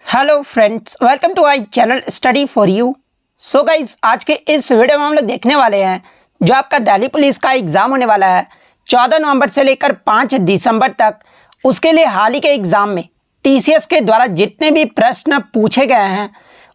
Hello friends, welcome to our channel study for you. So guys, आज के इस video में हम लोग देखने वाले हैं जो आपका दिल्ली पुलिस का एग्ज़ाम होने वाला है 14 नवंबर से लेकर 5 दिसंबर तक। उसके लिए हाल ही के एग्ज़ाम में टीसीएस के द्वारा जितने भी प्रश्न पूछे गए हैं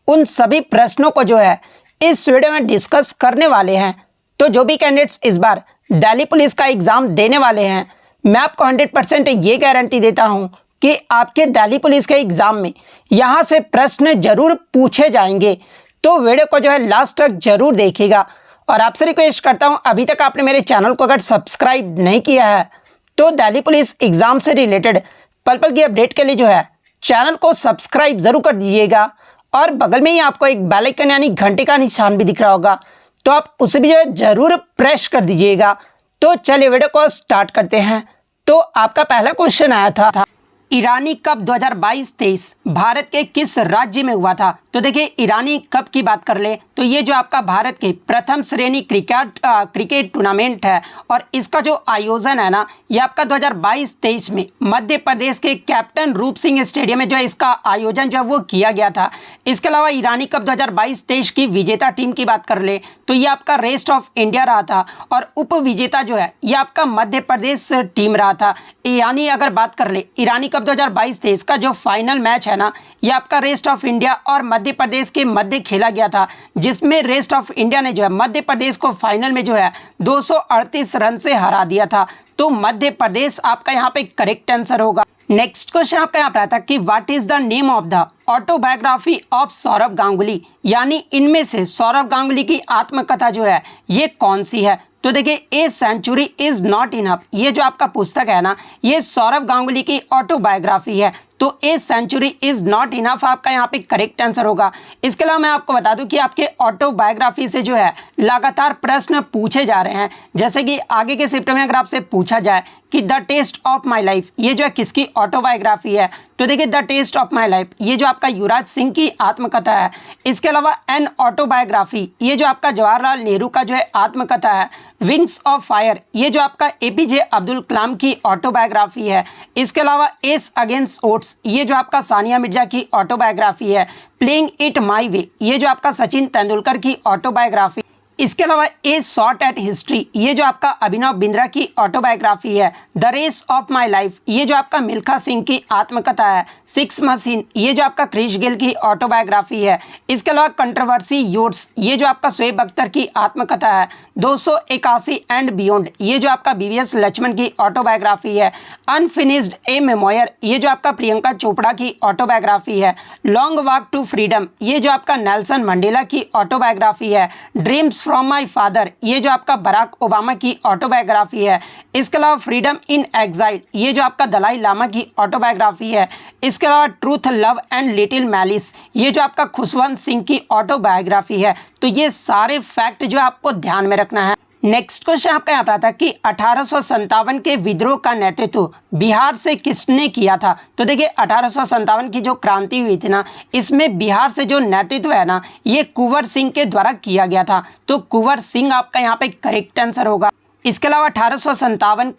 उन सभी प्रश्नों को जो है इस वीडियो में डिस्कस करने वाले हैं। तो जो भी कैंडिडेट्स इस बार दिल्ली पुलिस का एग्ज़ाम देने वाले हैं, मैं आपको 100% ये गारंटी देता हूँ कि आपके दिल्ली पुलिस के एग्ज़ाम में यहाँ से प्रश्न जरूर पूछे जाएंगे। तो वीडियो को जो है लास्ट तक जरूर देखिएगा। और आपसे रिक्वेस्ट करता हूँ, अभी तक आपने मेरे चैनल को अगर सब्सक्राइब नहीं किया है तो दिल्ली पुलिस एग्ज़ाम से रिलेटेड पल पल की अपडेट के लिए जो है चैनल को सब्सक्राइब ज़रूर कर दीजिएगा। और बगल में ही आपको एक बेल आइकन यानी घंटे का निशान भी दिख रहा होगा, तो आप उसे भी जो है ज़रूर प्रेस कर दीजिएगा। तो चलिए वीडियो को स्टार्ट करते हैं। तो आपका पहला क्वेश्चन आया था, ईरानी कप 2022-23 भारत के किस राज्य में हुआ था? तो देखिए, ईरानी कप की बात कर ले तो ये जो आपका भारत के प्रथम श्रेणी क्रिकेट टूर्नामेंट है और इसका जो आयोजन है ना, ये आपका 2022-23 में मध्य प्रदेश के कैप्टन रूप सिंह स्टेडियम में जो है इसका आयोजन जो है वो किया गया था। इसके अलावा ईरानी कप 2022-23 की विजेता टीम की बात कर ले तो ये आपका रेस्ट ऑफ इंडिया रहा था और उप विजेता जो है ये आपका मध्य प्रदेश टीम रहा था। यानी अगर बात कर ले ईरानी कप 2022-23 का जो फाइनल मैच है ना, ये आपका रेस्ट ऑफ इंडिया और मध्य प्रदेश के मध्य खेला गया था, जिसमें रेस्ट ऑफ इंडिया ने जो है मध्य प्रदेश को फाइनल में जो है 238 रन से हरा दिया था। तो मध्य प्रदेश आपका यहाँ पे करेक्ट आंसर होगा। नेक्स्ट क्वेश्चन आपका यहाँ पर आता है कि what is the name of the autobiography of Sourav Ganguly, यानी इनमें से सौरव गांगुली की आत्मकथा जो है ये कौन सी है? तो देखिए, a century is not enough, ये जो आपका पुस्तक है ना, ये सौरव गांगुली की ऑटोबायोग्राफी है। तो a century is not enough आपका यहाँ पे करेक्ट आंसर होगा। इसके अलावा मैं आपको बता दूं कि आपके ऑटोबायोग्राफी से जो है लगातार प्रश्न पूछे जा रहे हैं। जैसे कि आगे के शिफ्ट में अगर आपसे पूछा जाए कि the test of my life ये जो है किसकी ऑटोबायोग्राफी है, तो देखिए the test of my life ये जो आपका युवराज सिंह की आत्मकथा है। इसके अलावा एन ऑटोबायोग्राफी ये जो आपका जवाहरलाल नेहरू का जो है आत्मकथा है। विंग्स ऑफ फायर ये जो आपका एपीजे अब्दुल कलाम की ऑटोबायोग्राफी है। इसके अलावा एस अगेंस्ट ओट्स ये जो आपका सानिया मिर्जा की ऑटोबायोग्राफी है। प्लेइंग इट माई वे ये जो आपका सचिन तेंदुलकर की ऑटोबायोग्राफी। इसके अलावा ए शॉट एट हिस्ट्री ये जो आपका अभिनव बिंद्रा की ऑटोबायोग्राफी है। The race of my life ये जो आपका मिल्खा सिंह की आत्मकथा है। सिक्स मशीन ये जो आपका क्रिश गिल की ऑटोबायोग्राफी है। इसके अलावा कंट्रोवर्सी योर्स ये जो आपका शोएब अख्तर की आत्मकथा है। 281 एंड बियॉन्ड ये जो आपका बीवीएस लक्ष्मण की ऑटोबायोग्राफी है। अनफिनिश्ड ए मेमोयर ये जो आपका प्रियंका चोपड़ा की ऑटोबायोग्राफी है। लॉन्ग वॉक टू फ्रीडम ये जो आपका नेल्सन मंडेला की ऑटोबायोग्राफी है। ड्रीम्स फ्रॉम माई फादर ये जो आपका बराक ओबामा की ऑटोबायोग्राफी है। इसके अलावा फ्रीडम इन एग्जाइल ये जो आपका दलाई लामा की ऑटोबायोग्राफी है। इसके अलावा truth love and little malice ये जो आपका खुशवंत सिंह की ऑटोबायोग्राफी है। तो ये सारे फैक्ट जो आपको ध्यान में रखना है। नेक्स्ट क्वेश्चन आपका यहाँ पर आता है कि 1857 के विद्रोह का नेतृत्व बिहार से किसने किया था? तो देखिए, 1857 की जो क्रांति हुई थी ना, इसमें बिहार से जो नेतृत्व है ना, ये कुंवर सिंह के द्वारा किया गया था। तो कुंवर सिंह आपका यहाँ पे करेक्ट आंसर होगा। इसके अलावा 1857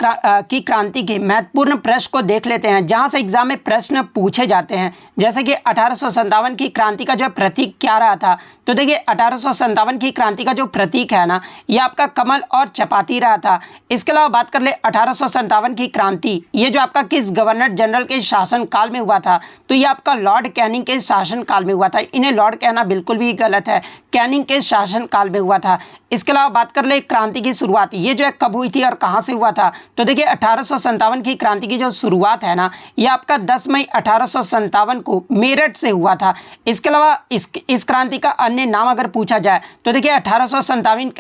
की क्रांति के महत्वपूर्ण प्रश्न को देख लेते हैं, जहां से एग्जाम में प्रश्न पूछे जाते हैं। जैसे कि 1857 की क्रांति का जो प्रतीक क्या रहा था? तो देखिए, 1857 की क्रांति का जो प्रतीक है ना, ये आपका कमल और चपाती रहा था। इसके अलावा बात कर ले 1857 की क्रांति ये जो आपका किस गवर्नर जनरल के शासन काल में हुआ था? तो ये आपका लॉर्ड कैनिंग के शासन काल में हुआ था। इन्हें लॉर्ड कहना बिल्कुल भी गलत है, कैनिंग के शासन काल में हुआ था। इसके अलावा बात कर ले क्रांति की शुरुआत ये जो है कब हुई थी और कहां से हुआ था? तो देखिए, 1857 की क्रांति की जो शुरुआत है ना, ये आपका 10 मई 1857 को मेरठ से हुआ था। इसके अलावा इस क्रांति का अन्य नाम अगर पूछा जाए तो देखिए, 1857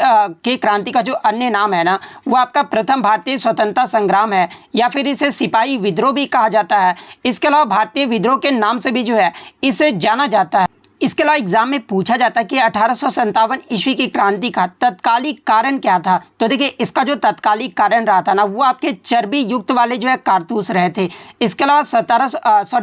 की क्रांति का जो अन्य नाम है ना, वो आपका प्रथम भारतीय स्वतंत्रता संग्राम है, या फिर इसे सिपाही विद्रोह भी कहा जाता है। इसके अलावा भारतीय विद्रोह के नाम से भी जो है इसे जाना जाता है। इसके अलावा एग्जाम में पूछा जाता है कि 1857 ईस्वी की क्रांति का तत्कालिक कारण क्या था। तो देखिए इसका जो तत्कालिक कारण रहा था ना वो आपके चर्बी युक्त वाले जो है कारतूस रहे थे। इसके अलावा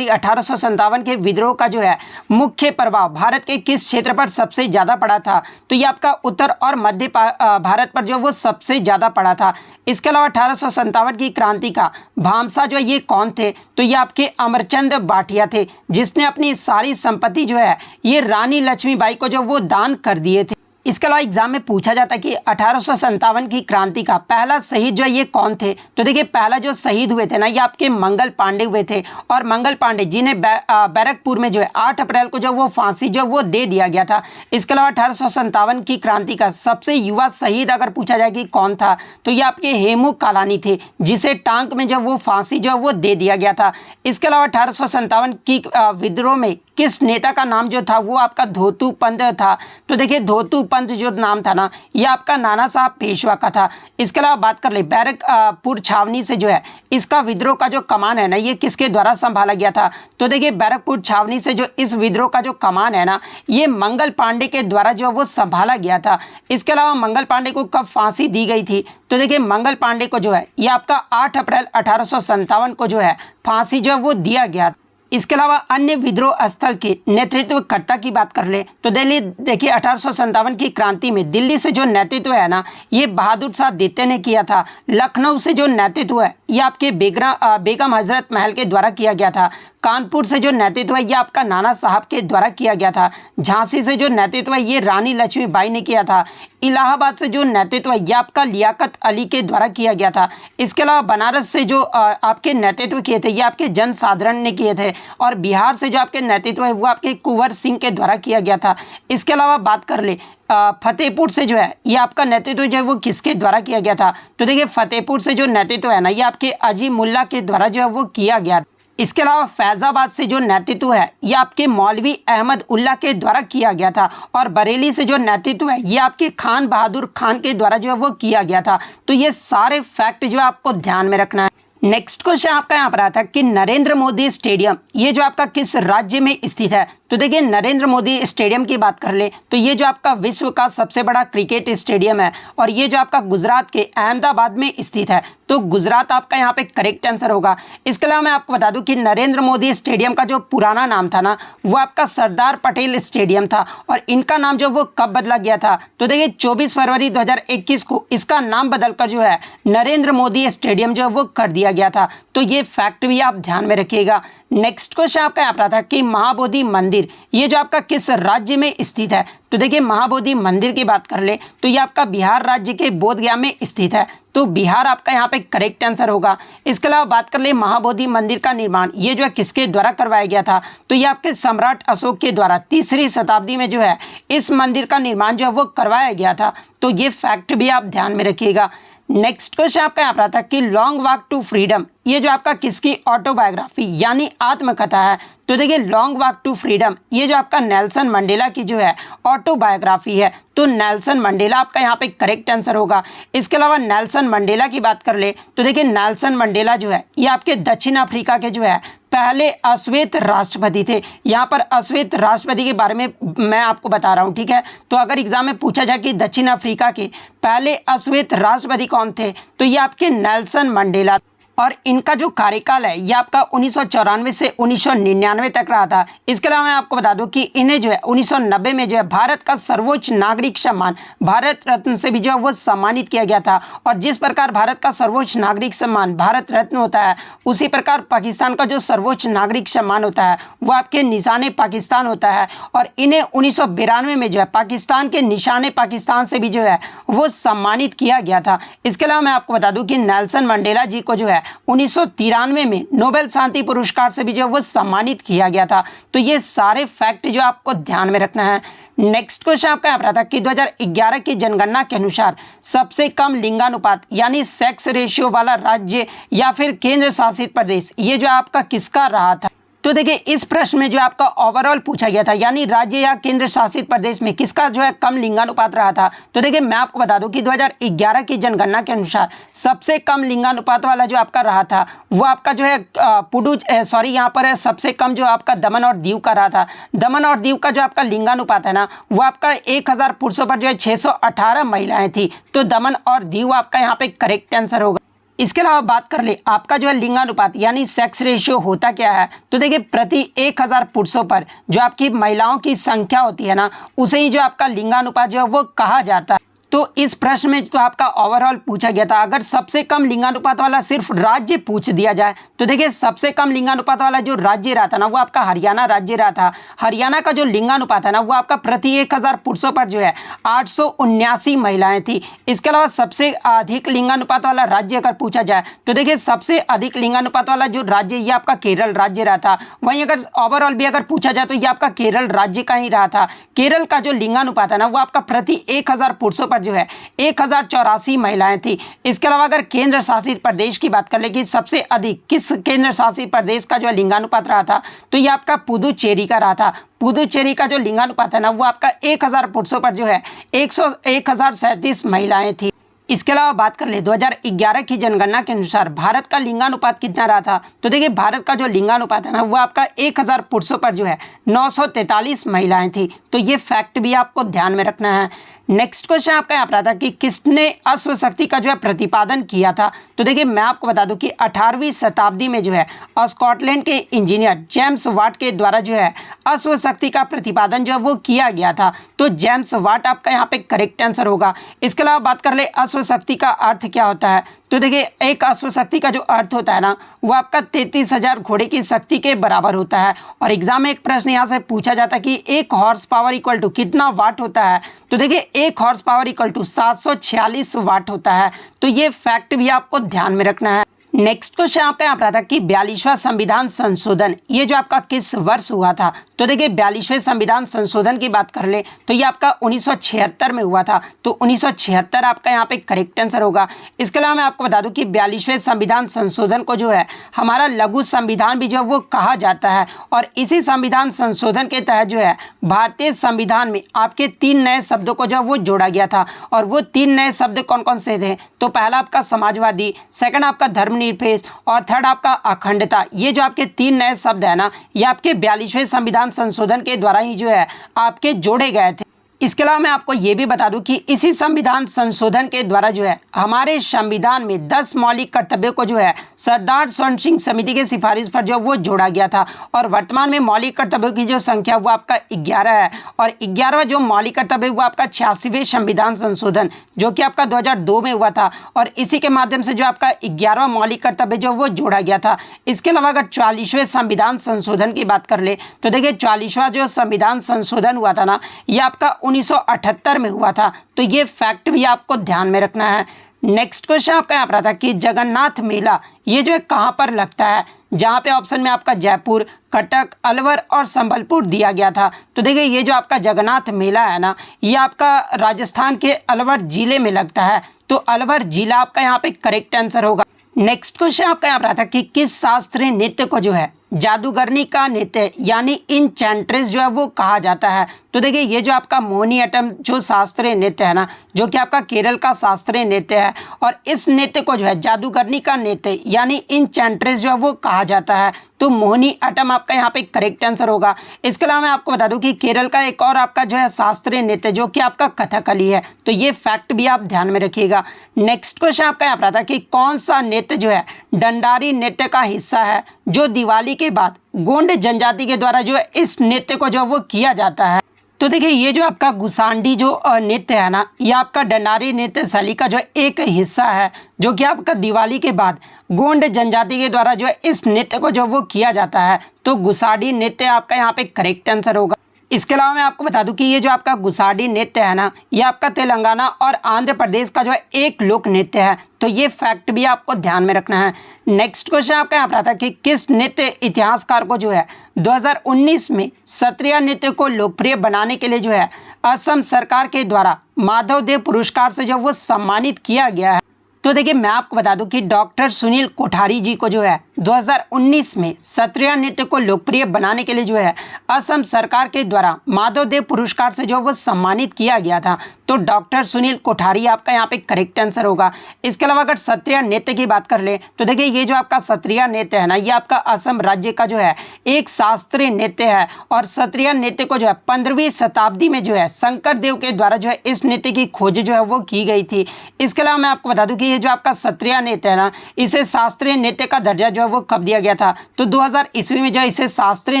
1857 के विद्रोह का जो है मुख्य प्रभाव भारत के किस क्षेत्र पर सबसे ज़्यादा पड़ा था। तो ये आपका उत्तर और मध्य भारत पर जो वो सबसे ज़्यादा पड़ा था। इसके अलावा 1857 की क्रांति का भामसा जो है ये कौन थे। तो ये आपके अमरचंद भाटिया थे जिसने अपनी सारी संपत्ति जो है ये रानी लक्ष्मीबाई को जो वो दान कर दिए थे। इसके अलावा एग्जाम में पूछा जाता है कि 1857 की क्रांति का पहला शहीद जो है ये कौन थे। तो देखिए पहला जो शहीद हुए थे ना ये आपके मंगल पांडे हुए थे और मंगल पांडे जिन्हें बैरकपुर में जो है 8 अप्रैल को जो वो फांसी जो वो दे दिया गया था। इसके अलावा 1857 की क्रांति का सबसे युवा शहीद अगर पूछा जाए कि कौन था तो ये आपके हेमू कालानी थे जिसे टांग में जब वो फांसी जो वो दे दिया गया था। इसके अलावा 1857 की विद्रोह में किस नेता का नाम जो था वो आपका धोतू पंत था। तो देखिए धोतू पंत जो नाम था ना ये आपका नाना साहब पेशवा का था। इसके अलावा बात कर ले बैरकपुर छावनी से जो है इसका विद्रोह का जो कमान है ना ये किसके द्वारा संभाला गया था। तो देखिए बैरकपुर छावनी से जो इस विद्रोह का जो कमान है ना ये मंगल पांडे के द्वारा जो वो संभाला गया था। इसके अलावा मंगल पांडे को कब फांसी दी गई थी। तो देखिए मंगल पांडे को जो है ये आपका 8 अप्रैल 1857 को जो है फांसी जो वो दिया गया। इसके अलावा अन्य विद्रोह स्थल के नेतृत्वकर्ता की बात कर ले तो दिल्ली देखिए 1857 की क्रांति में दिल्ली से जो नेतृत्व है ना ये बहादुर शाह द्वितीय ने किया था। लखनऊ से जो नेतृत्व है ये आपके बेगम हजरत महल के द्वारा किया गया था। कानपुर से जो नेतृत्व है ये आपका नाना साहब के द्वारा किया गया था। झांसी से जो नेतृत्व है ये रानी लक्ष्मीबाई ने किया था। इलाहाबाद से जो नेतृत्व है ये आपका लियाकत अली के द्वारा किया गया था। इसके अलावा बनारस से जो आपके नेतृत्व किए थे ये आपके जनसाधारण ने किए थे और बिहार से जो आपके नेतृत्व है वो आपके कुंवर सिंह के द्वारा किया गया था। इसके अलावा बात कर ले फतेहपुर से जो है ये आपका नेतृत्व जो है वो किसके द्वारा किया गया था। तो देखिए फतेहपुर से जो नेतृत्व है ना ये आपके अजी मुल्ला के द्वारा जो है वो किया गया। इसके अलावा फैजाबाद से जो नेतृत्व है ये आपके मौलवी अहमद उल्ला के द्वारा किया गया था और बरेली से जो नेतृत्व है ये आपके खान बहादुर खान के द्वारा जो है वो किया गया था। तो ये सारे फैक्ट जो है आपको ध्यान में रखना है। नेक्स्ट क्वेश्चन आपका यहाँ पर आता है कि नरेंद्र मोदी स्टेडियम ये जो आपका किस राज्य में स्थित है। तो देखिए नरेंद्र मोदी स्टेडियम की बात कर ले तो ये जो आपका विश्व का सबसे बड़ा क्रिकेट स्टेडियम है और ये जो आपका गुजरात के अहमदाबाद में स्थित है। तो गुजरात आपका यहाँ पे करेक्ट आंसर होगा। इसके अलावा मैं आपको बता दूं कि नरेंद्र मोदी स्टेडियम का जो पुराना नाम था ना वो आपका सरदार पटेल स्टेडियम था और इनका नाम जो वो कब बदला गया था। तो देखिए 24 फरवरी 2021 को इसका नाम बदलकर जो है नरेंद्र मोदी स्टेडियम जो वो कर दिया गया था। तो ये फैक्ट भी आप ध्यान में रखिएगा। नेक्स्ट क्वेश्चन आपका यहाँ पर था कि महाबोधि मंदिर ये जो आपका किस राज्य में स्थित है। तो देखिए महाबोधि मंदिर की बात कर ले तो ये आपका बिहार राज्य के बोधगया में स्थित है। तो बिहार आपका यहाँ पे करेक्ट आंसर होगा। इसके अलावा बात कर ले महाबोधि मंदिर का निर्माण ये जो है किसके द्वारा करवाया गया था। तो ये आपके सम्राट अशोक के द्वारा 3री शताब्दी में जो है इस मंदिर का निर्माण जो है वो करवाया गया था। तो ये फैक्ट भी आप ध्यान में रखिएगा। नेक्स्ट क्वेश्चन आपका यहाँ पर था कि लॉन्ग वॉक टू फ्रीडम ये जो आपका किसकी ऑटोबायोग्राफी यानी आत्मकथा है। तो देखिए लॉन्ग वॉक टू फ्रीडम ये जो आपका नेल्सन मंडेला की जो है ऑटोबायोग्राफी है। तो नेल्सन मंडेला आपका यहाँ पे करेक्ट आंसर होगा। इसके अलावा नेल्सन मंडेला की बात कर ले तो देखिए नेल्सन मंडेला जो है ये आपके दक्षिण अफ्रीका के जो है पहले अश्वेत राष्ट्रपति थे। यहाँ पर अश्वेत राष्ट्रपति के बारे में मैं आपको बता रहा हूँ, ठीक है। तो अगर एग्जाम में पूछा जाए कि दक्षिण अफ्रीका के पहले अश्वेत राष्ट्रपति कौन थे तो ये आपके नेल्सन मंडेला और इनका जो कार्यकाल है ये आपका 1994 से 1999 तक रहा था। इसके अलावा मैं आपको बता दूं कि इन्हें जो है 1990 में जो है भारत का सर्वोच्च नागरिक सम्मान भारत रत्न से भी जो है वो सम्मानित किया गया था। और जिस प्रकार भारत का सर्वोच्च नागरिक सम्मान भारत रत्न होता है उसी प्रकार पाकिस्तान का जो सर्वोच्च नागरिक सम्मान होता है वो आपके निशाने पाकिस्तान होता है। और इन्हें 1992 में जो है पाकिस्तान के निशाने पाकिस्तान से भी जो है वो सम्मानित किया गया था। इसके अलावा मैं आपको बता दूं कि नेल्सन मंडेला जी को जो है 1993 में नोबेल शांति पुरस्कार से भी जो वो सम्मानित किया गया था। तो ये सारे फैक्ट जो आपको ध्यान में रखना है। नेक्स्ट क्वेश्चन आपका यहाँ पर था कि 2011 की जनगणना के अनुसार सबसे कम लिंगानुपात यानी सेक्स रेशियो वाला राज्य या फिर केंद्र शासित प्रदेश ये जो आपका किसका रहा था। तो देखिए इस प्रश्न में जो आपका ओवरऑल पूछा गया था, यानी राज्य या केंद्र शासित प्रदेश में किसका जो है कम लिंगानुपात रहा था। तो देखिए मैं आपको बता दूं कि 2011 की जनगणना के अनुसार सबसे कम लिंगानुपात वाला जो आपका रहा था वो आपका जो है यहाँ पर है सबसे कम जो आपका दमन और दीव का रहा था। दमन और दीव का जो आपका लिंगानुपात है ना वो आपका 1000 पुरुषों पर जो है 618 महिलाएं थी। तो दमन और दीव आपका यहाँ पे करेक्ट आंसर होगा। इसके अलावा बात कर ले आपका जो है लिंगानुपात यानी सेक्स रेशियो होता क्या है। तो देखिए प्रति 1000 पुरुषों पर जो आपकी महिलाओं की संख्या होती है ना उसे ही जो आपका लिंगानुपात जो है वो कहा जाता है। तो इस प्रश्न में तो आपका ओवरऑल पूछा गया था। अगर सबसे कम लिंगानुपात वाला सिर्फ राज्य पूछ दिया जाए तो देखिए सबसे कम लिंगानुपात वाला जो राज्य रहा था ना वो आपका हरियाणा राज्य रहा था। हरियाणा का जो लिंगानुपात है ना वो आपका प्रति 1000 पुरुषों पर जो है 879 महिलाएं थी। इसके अलावा सबसे अधिक लिंगानुपात वाला राज्य अगर पूछा जाए तो देखिए सबसे अधिक लिंगानुपात वाला जो राज्य ये आपका केरल राज्य रहा था। वहीं अगर ओवरऑल भी अगर पूछा जाए तो ये आपका केरल राज्य का ही रहा था। केरल का जो लिंगानुपात है ना वो आपका प्रति 1000 पुरुषों जो है 1084 महिलाएं थी। इसके अलावा अगर केंद्र शासित प्रदेश की बात कर ले कि सबसे अधिक किस केंद्र शासित प्रदेश का जो लिंगानुपात रहा था तो ये आपका पुदुचेरी का रहा था। पुदुचेरी का जो लिंगानुपात है ना वो आपका 1000 पुरुषों पर जो है 1037 महिलाएं थी। इसके अलावा बात कर ले 2011 की जनगणना के अनुसार भारत का लिंगानुपात कितना रहा था। तो देखिए भारत का जो लिंगानुपात है ना वो आपका 1000 पुरुषों पर जो है 943 महिलाएं थी। तो ये फैक्ट भी आपको ध्यान में रखना है। नेक्स्ट क्वेश्चन आपका यहाँ पर आता है कि किसने अश्व शक्ति का जो है प्रतिपादन किया था। तो देखिए मैं आपको बता दूं कि 18वीं शताब्दी में जो है स्कॉटलैंड के इंजीनियर जेम्स वाट के द्वारा जो है अश्व शक्ति का प्रतिपादन जो है वो किया गया था। तो जेम्स वाट आपका यहाँ पे करेक्ट आंसर होगा। इसके अलावा बात कर ले अश्व शक्ति का अर्थ क्या होता है। तो देखिए एक अश्व शक्ति का जो अर्थ होता है ना वो आपका 33,000 घोड़े की शक्ति के बराबर होता है। और एग्जाम में एक प्रश्न यहाँ से पूछा जाता है कि एक हॉर्स पावर इक्वल टू कितना वाट होता है। तो देखिए एक हॉर्स पावर इक्वल टू 746 वाट होता है। तो ये फैक्ट भी आपको ध्यान में रखना है। नेक्स्ट क्वेश्चन आपका यहाँ पर आता है कि 42वां संविधान संशोधन ये जो आपका किस वर्ष हुआ था। तो देखिए 42वें संविधान संशोधन की बात कर ले तो ये आपका 1976 में हुआ था। तो 1976 आपका यहाँ पे करेक्ट आंसर होगा। इसके अलावा मैं आपको बता दूं कि 42वें संविधान संशोधन को जो है हमारा लघु संविधान भी जो है वो कहा जाता है। और इसी संविधान संशोधन के तहत जो है भारतीय संविधान में आपके 3 नए शब्दों को जो वो जोड़ा गया था। और वो 3 नए शब्द कौन कौन से थे। तो पहला आपका समाजवादी, सेकंड आपका धर्मनिरपेक्ष और थर्ड आपका अखंडता। ये जो आपके 3 नए शब्द है ना ये आपके 42वें संविधान संशोधन के द्वारा ही जो है आपके जोड़े गए थे। इसके अलावा मैं आपको ये भी बता दूं कि इसी संविधान संशोधन के द्वारा जो है हमारे संविधान में 10 मौलिक कर्तव्यों को जो है सरदार स्वर्ण सिंह समिति के सिफारिश पर जो वो जोड़ा गया था। और वर्तमान में मौलिक कर्तव्यों की जो संख्या वो आपका 11 है। और 11वां जो मौलिक कर्तव्य वो आपका 86वें संविधान संशोधन जो कि आपका 2002 में हुआ था। और इसी के माध्यम से जो आपका 11वां मौलिक कर्तव्य जो वो जोड़ा गया था। इसके अलावा अगर 44वें संविधान संशोधन की बात कर ले तो देखिए 44वां जो संविधान संशोधन हुआ था ना ये आपका 1978 में हुआ था। तो ये फैक्ट भी आपको ध्यान में रखना है। नेक्स्ट क्वेश्चन आपका यहाँ पर आता है कि जगन्नाथ मेला ये जो है कहाँ पर लगता है। जहाँ पे ऑप्शन में आपका जयपुर, कटक, अलवर और संबलपुर दिया गया था। तो देखिए ये जो आपका जगन्नाथ मेला है ना ये आपका राजस्थान के अलवर जिले में लगता है। तो अलवर जिला आपका यहाँ पे करेक्ट आंसर होगा। नेक्स्ट क्वेश्चन आपका यहाँ पर आता है कि किस शास्त्रीय नृत्य को जो है जादूगरनी का नृत्य यानी इंचेंट्रेस जो है वो कहा जाता है। तो देखिए ये जो आपका मोहिनीअट्टम जो शास्त्रीय नृत्य है ना जो कि आपका केरल का शास्त्रीय नृत्य है। और इस नृत्य को जो है जादूगरनी का नृत्य यानी इंचेंट्रेस जो है वो कहा जाता है। तो मोहिनीअट्टम आपका यहाँ पे करेक्ट आंसर होगा। इसके अलावा मैं आपको बता दूं कि केरल का एक और आपका जो है शास्त्रीय नृत्य जो कि आपका कथकली है। तो ये फैक्ट भी आप ध्यान में रखिएगा। नेक्स्ट क्वेश्चन आपका यहाँ पर आता है कि कौन सा नृत्य जो है डंडारी नृत्य का हिस्सा है जो दिवाली के बाद गोंड जनजाति के द्वारा जो है इस नृत्य को जो वो किया जाता है। तो देखिए ये जो आपका गुसांडी जो नृत्य है ना ये आपका डंडारी नृत्य शैली का जो एक हिस्सा है जो कि आपका दिवाली के बाद गोंड जनजाति के द्वारा जो है इस नृत्य को जो वो किया जाता है। तो गुसाडी नृत्य आपका यहाँ पे करेक्ट आंसर होगा। इसके अलावा मैं आपको बता दूं कि ये जो आपका गुसाडी नृत्य है ना ये आपका तेलंगाना और आंध्र प्रदेश का जो है एक लोक नृत्य है। तो ये फैक्ट भी आपको ध्यान में रखना है। नेक्स्ट क्वेश्चन आपका यहाँ पर आता है कि किस नृत्य इतिहासकार को जो है 2019 में सत्रिया नृत्य को लोकप्रिय बनाने के लिए जो है असम सरकार के द्वारा माधव देव पुरस्कार से जो वो सम्मानित किया गया है। तो देखिए मैं आपको बता दूं कि डॉक्टर सुनील कोठारी जी को जो है 2019 में सत्रिया नृत्य को लोकप्रिय बनाने के लिए जो है असम सरकार के द्वारा माधवदेव पुरस्कार से जो वो सम्मानित किया गया था। तो डॉक्टर सुनील कोठारी आपका यहाँ पे करेक्ट आंसर होगा। इसके अलावा अगर सत्रिया नृत्य की बात कर ले तो देखिए ये जो आपका सत्रिया नृत्य है ना, ये आपका असम राज्य का जो है एक शास्त्रीय नृत्य है और सत्रिया नृत्य को जो है 15वीं शताब्दी में जो है शंकर देव के द्वारा जो है इस नृत्य की खोज जो है वो की गई थी। इसके अलावा मैं आपको बता दूं कि ये जो आपका सत्रिया नृत्य है ना, इसे शास्त्रीय नृत्य का दर्जा जो है वो कब दिया गया था, तो 2000 ईस्वी में जो है इसे शास्त्रीय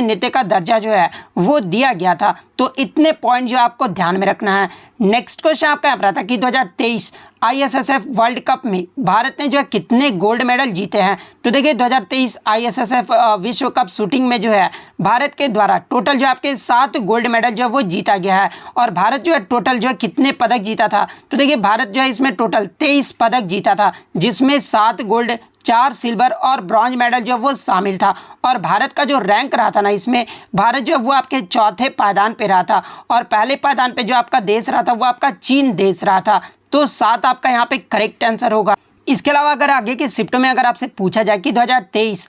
नृत्य का दर्जा जो है वो दिया गया था। तो इतने पॉइंट जो आपको ध्यान में रखना है। नेक्स्ट क्वेश्चन आपका यहाँ पर आता है कि 2023 ISSF वर्ल्ड कप में भारत ने जो है कितने गोल्ड मेडल जीते हैं। तो देखिए 2023 ISSF विश्व कप शूटिंग में जो है भारत के द्वारा टोटल जो आपके 7 गोल्ड मेडल जो है वो जीता गया है। और भारत जो है टोटल जो है कितने पदक जीता था, तो देखिए भारत जो है इसमें टोटल 23 पदक जीता था, जिसमें 7 गोल्ड, 4 सिल्वर और ब्रॉन्ज मेडल जो वो शामिल था। और भारत का जो रैंक रहा था ना, इसमें भारत जो है वो आपके चौथे पायदान पे रहा था और पहले पायदान पे जो आपका देश रहा था वो आपका चीन देश रहा था। तो 7 आपका यहाँ पे करेक्ट आंसर होगा। इसके अलावा अगर आगे के शिफ्टों में अगर आपसे पूछा जाए कि 2023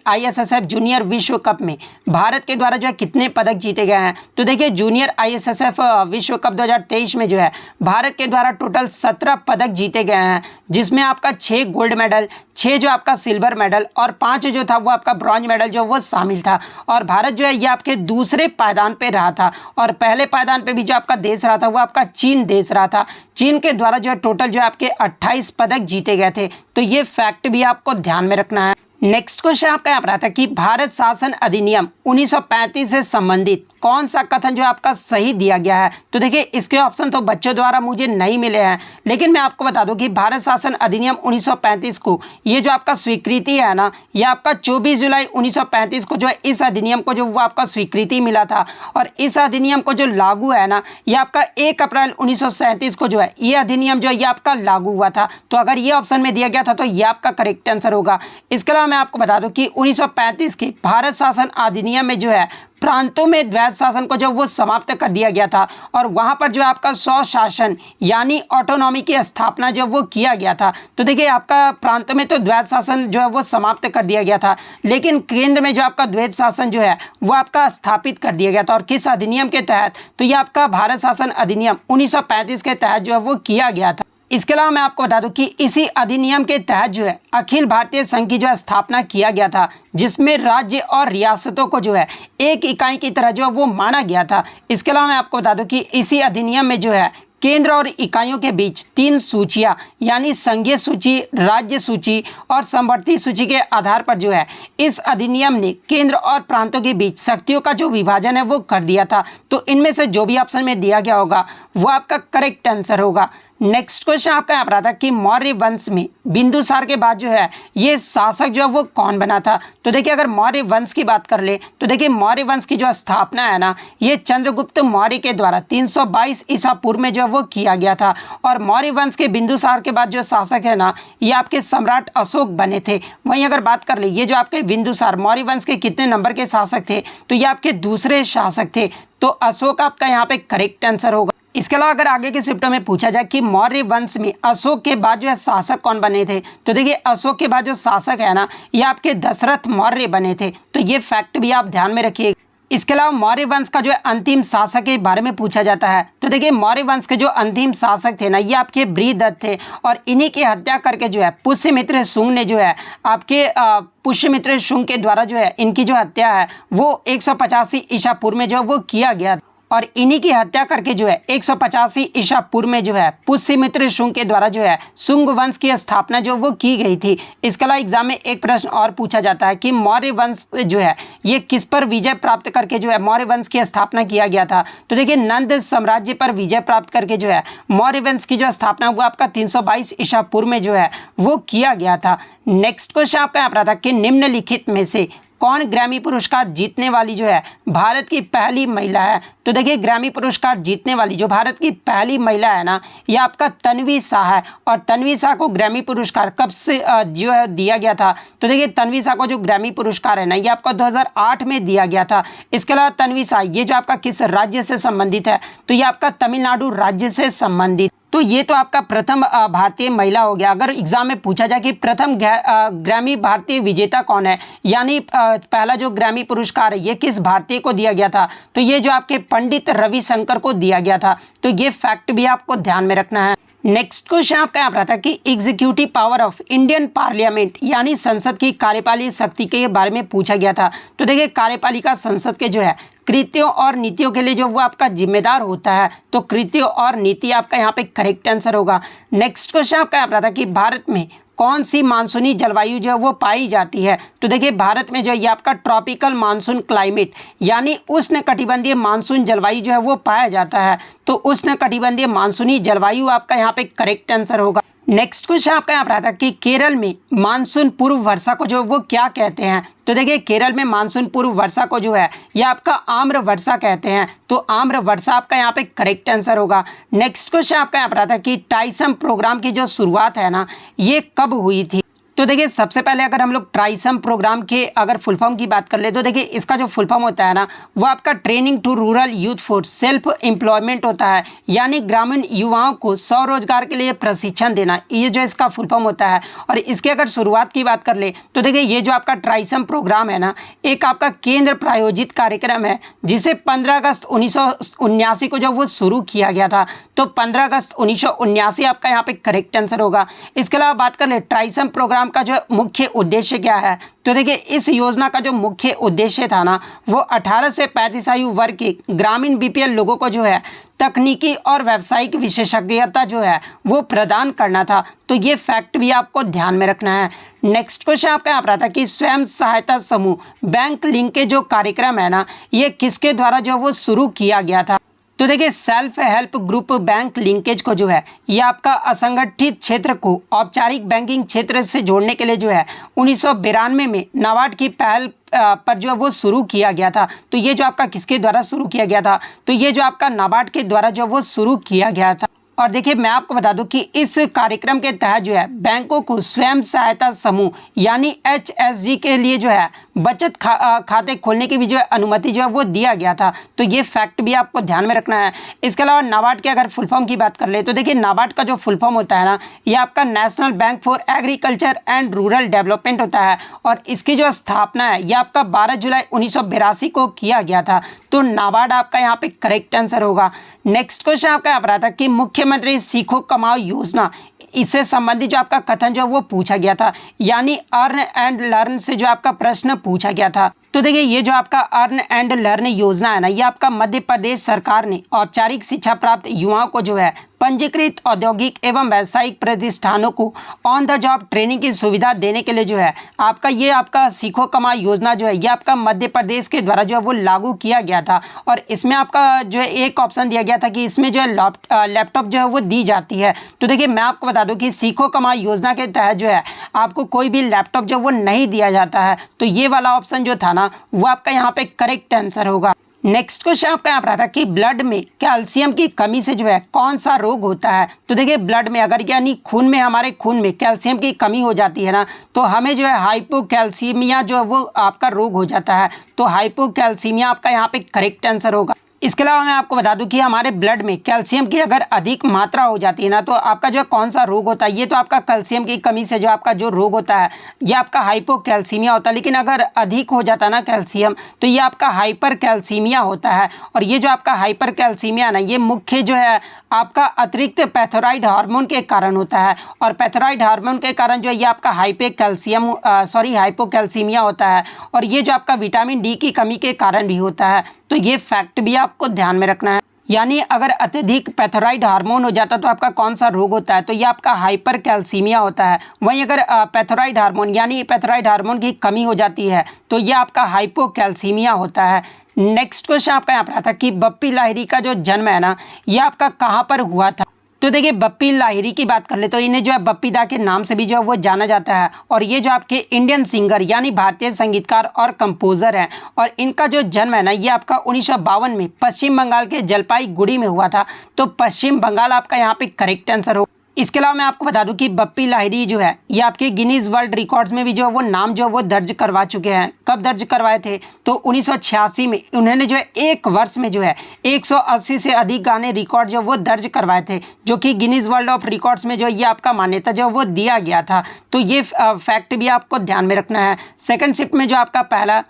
ISSF जूनियर विश्व कप में भारत के द्वारा जो है कितने पदक जीते गए हैं, तो देखिए जूनियर ISSF विश्व कप 2023 में जो है भारत के द्वारा टोटल 17 पदक जीते गए हैं, जिसमें आपका 6 गोल्ड मेडल, 6 जो आपका सिल्वर मेडल और 5 जो था वो आपका ब्रॉन्ज मेडल जो वो शामिल था। और भारत जो है ये आपके दूसरे पायदान पे रहा था और पहले पायदान पे भी जो आपका देश रहा था वो आपका चीन देश रहा था। चीन के द्वारा जो है टोटल जो आपके 28 पदक जीते गए थे। तो ये फैक्ट भी आपको ध्यान में रखना है। नेक्स्ट क्वेश्चन आपका यहाँ पर आता है कि भारत शासन अधिनियम 1935 से संबंधित कौन सा कथन जो आपका सही दिया गया है। तो देखिए इसके ऑप्शन तो बच्चों द्वारा मुझे नहीं मिले हैं, लेकिन मैं आपको बता दूं कि भारत शासन अधिनियम 1935 को ये जो आपका स्वीकृति है ना, ये आपका 24 जुलाई 1935 को जो है इस अधिनियम को जो वो आपका स्वीकृति मिला था। और इस अधिनियम को जो लागू है ना, ये आपका 1 अप्रैल 1937 को जो है ये अधिनियम जो है ये आपका लागू हुआ था। तो अगर ये ऑप्शन में दिया गया था तो ये आपका करेक्ट आंसर होगा। इसके अलावा मैं आपको बता दूं कि 1935 के भारत शासन अधिनियम में जो है प्रांतों में द्वैध शासन को जो वो समाप्त कर दिया गया था और वहां पर जो आपका स्वशासन यानी ऑटोनॉमी की स्थापना जो वो किया गया था। तो देखिए आपका प्रांत में तो द्वैध शासन जो है वो समाप्त कर दिया गया था, लेकिन केंद्र में जो आपका द्वैध शासन जो है वो आपका स्थापित कर दिया गया था। और किस अधिनियम के तहत, तो ये आपका भारत शासन अधिनियम 1935 के तहत जो है वो किया गया था। इसके अलावा मैं आपको बता दूं कि इसी अधिनियम के तहत जो है अखिल भारतीय संघ की जो है स्थापना किया गया था, जिसमें राज्य और रियासतों को जो है एक इकाई की तरह जो है वो माना गया था। इसके अलावा मैं आपको बता दूं कि इसी अधिनियम में जो है केंद्र और इकाइयों के बीच 3 सूचियां यानी संघीय सूची, राज्य सूची और समवर्ती सूची के आधार पर जो है इस अधिनियम ने केंद्र और प्रांतों के बीच शक्तियों का जो विभाजन है वो कर दिया था। तो इनमें से जो भी ऑप्शन में दिया गया होगा वो आपका करेक्ट आंसर होगा। नेक्स्ट क्वेश्चन आपका यहाँ पर आता है कि मौर्य वंश में बिंदुसार के बाद जो है ये शासक जो है वो कौन बना था। तो देखिए अगर मौर्य वंश की बात कर ले तो देखिए मौर्य वंश की जो स्थापना है ना, ये चंद्रगुप्त मौर्य के द्वारा 322 ईसा पूर्व में जो वो किया गया था। और मौर्य वंश के बिंदुसार के बाद जो शासक है ना, ये आपके सम्राट अशोक बने थे। वहीं अगर बात कर ले ये जो आपके बिंदुसार मौर्य वंश के कितने नंबर के शासक थे, तो ये आपके दूसरे शासक थे। तो अशोक आपका यहाँ पे करेक्ट आंसर होगा। इसके अलावा अगर आगे के शिफ्टों में पूछा जाए कि मौर्य वंश में अशोक के बाद जो है शासक कौन बने थे, तो देखिए अशोक के बाद जो शासक है ना, ये आपके दशरथ मौर्य बने थे। तो ये फैक्ट भी आप ध्यान में रखिए। इसके अलावा मौर्य वंश का जो है अंतिम शासक के बारे में पूछा जाता है। तो देखिए मौर्य वंश के जो अंतिम शासक थे ना, ये आपके बृहदत्त थे और इन्हीं की हत्या करके जो है पुष्यमित्र शुंग ने जो है आपके पुष्यमित्र शुंग के द्वारा जो है इनकी जो हत्या है वो 185 ईसा पूर्व में जो वो किया गया। और इन्हीं की हत्या करके जो है 185 ईसा पूर्व में जो है पुष्यमित्र शुंग के द्वारा जो है शुंग वंश की स्थापना जो वो की गई थी। इसके अलावा एग्जाम में एक प्रश्न और पूछा जाता है कि मौर्य वंश जो है ये किस पर विजय प्राप्त करके जो है मौर्य वंश की स्थापना किया गया था। तो देखिए नंद साम्राज्य पर विजय प्राप्त करके जो है मौर्य वंश की जो स्थापना वो आपका 322 ईसा पूर्व में जो है वो किया गया था। नेक्स्ट क्वेश्चन आपका यहाँ पर था कि निम्नलिखित में से कौन ग्रैमी पुरस्कार जीतने वाली जो है भारत की पहली महिला है। तो देखिए ग्रैमी पुरस्कार जीतने वाली जो भारत की पहली महिला है ना, ये आपका तन्वी शाह है। और तन्वी शाह को ग्रैमी पुरस्कार कब से जो है दिया गया था, तो देखिए तन्वी शाह को जो ग्रैमी पुरस्कार है ना, ये आपका 2008 में दिया गया था। इसके अलावा तन्वी शाह ये जो आपका किस राज्य से संबंधित है, तो ये आपका तमिलनाडु राज्य से संबंधित। तो ये तो आपका प्रथम भारतीय महिला हो गया। अगर एग्जाम में पूछा जाए कि प्रथम ग्रैमी भारतीय विजेता कौन है, यानी पहला जो ग्रैमी पुरस्कार है ये किस भारतीय को दिया गया था, तो ये जो आपके पंडित रविशंकर को दिया गया था। तो ये फैक्ट भी आपको ध्यान में रखना है। नेक्स्ट क्वेश्चन आपका यहाँ पर आता है कि executive power of Indian parliament यानी संसद की कार्यपाली शक्ति के बारे में पूछा गया था। तो देखिए कार्यपालिका संसद के जो है कृत्यों और नीतियों के लिए जो वो आपका जिम्मेदार होता है, तो कृत्यों और नीति आपका यहाँ पे करेक्ट आंसर होगा। नेक्स्ट क्वेश्चन आपका यहाँ पर था कि भारत में कौन सी मानसूनी जलवायु जो है वो पाई जाती है। तो देखिए भारत में जो है ये आपका ट्रॉपिकल मानसून क्लाइमेट यानी उष्णकटिबंधीय मानसून जलवायु जो है वो पाया जाता है। तो उष्णकटिबंधीय मानसूनी जलवायु आपका यहाँ पे करेक्ट आंसर होगा। नेक्स्ट क्वेश्चन आपका यहाँ पर आता है कि केरल में मानसून पूर्व वर्षा को जो वो क्या कहते हैं। तो देखिए केरल में मानसून पूर्व वर्षा को जो है ये आपका आम्र वर्षा कहते हैं। तो आम्र वर्षा आपका यहाँ पे करेक्ट आंसर होगा। नेक्स्ट क्वेश्चन आपका यहाँ पर आता है कि ट्राइसम प्रोग्राम की जो शुरुआत है ना ये कब हुई थी। तो देखिए सबसे पहले अगर हम लोग ट्राइसम प्रोग्राम के अगर फुल फॉर्म की बात कर ले तो देखिए इसका जो फुल फॉर्म होता है ना वो आपका training to rural youth for self employment होता है, यानी ग्रामीण युवाओं को स्वरोजगार के लिए प्रशिक्षण देना, ये जो इसका फुल फॉर्म होता है। और इसके अगर शुरुआत की बात कर ले तो देखिए ये जो आपका ट्राइसम प्रोग्राम है ना एक आपका केंद्र प्रायोजित कार्यक्रम है जिसे 15 अगस्त 1979 को जो वो शुरू किया गया था। तो 15 अगस्त 1979 आपका यहाँ पे करेक्ट आंसर होगा। इसके अलावा बात कर ले ट्राइसम प्रोग्राम का जो मुख्य उद्देश्य क्या है। तो देखिए इस योजना का जो मुख्य उद्देश्य था ना वो 18 से 35 आयु वर्ग के ग्रामीण बीपीएल लोगों को जो है तकनीकी और व्यावसायिक विशेषज्ञता जो है वो प्रदान करना था। तो ये फैक्ट भी आपको ध्यान में रखना है। नेक्स्ट क्वेश्चन आपका यहाँ पर आता है कि स्वयं सहायता समूह बैंक लिंकेज जो कार्यक्रम है ना ये किसके द्वारा जो वो शुरू किया गया था। तो देखिए self help group bank linkage को जो है ये आपका असंगठित क्षेत्र को औपचारिक बैंकिंग क्षेत्र से जोड़ने के लिए जो है 1992 में नाबार्ड की पहल पर जो वो शुरू किया गया था। तो ये जो आपका किसके द्वारा शुरू किया गया था, तो ये जो आपका नाबार्ड के द्वारा जो वो शुरू किया गया था। और देखिए मैं आपको बता दूं कि इस कार्यक्रम के तहत जो है बैंकों को स्वयं सहायता समूह यानी HSG के लिए जो है बचत खाते खोलने की भी जो है अनुमति जो है वो दिया गया था। तो ये फैक्ट भी आपको ध्यान में रखना है। इसके अलावा नाबार्ड के अगर फुल फॉर्म की बात कर ले तो देखिए नाबार्ड का जो फुल फॉर्म होता है ना ये आपका national bank for agriculture and rural development होता है। और इसकी जो स्थापना है ये आपका 12 जुलाई 1982 को किया गया था। तो नाबार्ड आपका यहाँ पे करेक्ट आंसर होगा। नेक्स्ट क्वेश्चन आपका यहाँ पर आता है कि मुख्यमंत्री सीखो कमाओ योजना इससे संबंधित जो आपका कथन जो वो पूछा गया था, यानी अर्न एंड लर्न से जो आपका प्रश्न पूछा गया था। तो देखिए ये जो आपका अर्न एंड लर्न योजना है ना ये आपका मध्य प्रदेश सरकार ने औपचारिक शिक्षा प्राप्त युवाओं को जो है पंजीकृत औद्योगिक एवं व्यावसायिक प्रतिष्ठानों को ऑन द जॉब ट्रेनिंग की सुविधा देने के लिए जो है आपका ये आपका सीखो कमा योजना जो है ये आपका मध्य प्रदेश के द्वारा जो है वो लागू किया गया था। और इसमें आपका जो है एक ऑप्शन दिया गया था कि इसमें जो है लैपटॉप जो है वो दी जाती है। तो देखिए मैं आपको बता दूं कि सीखो कमा योजना के तहत जो है आपको कोई भी लैपटॉप जो वो नहीं दिया जाता है। तो ये वाला ऑप्शन जो था ना वो आपका यहाँ पे करेक्ट आंसर होगा। नेक्स्ट क्वेश्चन आपका यहाँ पर आता है कि ब्लड में कैल्शियम की कमी से जो है कौन सा रोग होता है। तो देखिए ब्लड में अगर यानी खून में हमारे खून में कैल्शियम की कमी हो जाती है ना तो हमें जो है हाइपोकैल्सीमिया जो है वो आपका रोग हो जाता है। तो हाइपोकैल्सीमिया आपका यहाँ पे करेक्ट आंसर होगा। इसके अलावा मैं आपको बता दूं कि हमारे ब्लड में कैल्शियम की अगर अधिक मात्रा हो जाती है ना तो आपका जो कौन सा रोग होता है, ये तो आपका कैल्शियम की कमी से जो आपका जो रोग होता है ये आपका हाइपोकैल्सीमिया होता है। लेकिन अगर अधिक हो जाता है ना कैल्शियम तो ये आपका हाइपर कैल्सीमिया होता है। और ये जो आपका हाइपर कैल्सीमिया ना ये मुख्य जो है आपका अतिरिक्त पैथोराइड हार्मोन के कारण होता है। और पैथोराइड हार्मोन के कारण जो है ये आपका हाइपोकैल्सीमिया होता है। और ये जो आपका विटामिन डी की कमी के कारण भी होता है। तो ये फैक्ट भी आपको ध्यान में रखना है। यानी अगर अत्यधिक पैथोराइड हार्मोन हो जाता तो आपका कौन सा रोग होता है, तो ये आपका हाइपर कैल्सीमिया होता है। वहीं अगर पैथोराइड हार्मोन यानी पैथोराइड हार्मोन की कमी हो जाती है तो ये आपका हाइपोकैल्सीमिया होता है। नेक्स्ट क्वेश्चन आपका यहाँ पर आता है कि बप्पी लाहिरी का जो जन्म है ना ये आपका कहाँ पर हुआ था। तो देखिए बप्पी लाहिरी की बात कर ले तो इन्हें जो है बप्पी दा के नाम से भी जो है वो जाना जाता है। और ये जो आपके इंडियन सिंगर यानी भारतीय संगीतकार और कंपोजर हैं। और इनका जो जन्म है ना ये आपका 1952 में पश्चिम बंगाल के जलपाईगुड़ी में हुआ था। तो पश्चिम बंगाल आपका यहाँ पे करेक्ट आंसर हो। इसके अलावा मैं आपको बता दूं कि बप्पी लाहिरी जो है ये आपके गिनीज वर्ल्ड रिकॉर्ड्स में भी जो है वो नाम जो है वो दर्ज करवा चुके हैं। कब दर्ज करवाए थे? तो 1986 में उन्होंने जो है एक वर्ष में जो है 180 से अधिक गाने रिकॉर्ड जो वो दर्ज करवाए थे, जो कि गिनीज वर्ल्ड ऑफ रिकॉर्ड्स में जो ये आपका मान्यता जो वो दिया गया था। तो ये फैक्ट भी आपको ध्यान में रखना है। सेकेंड शिफ्ट में जो आपका पहला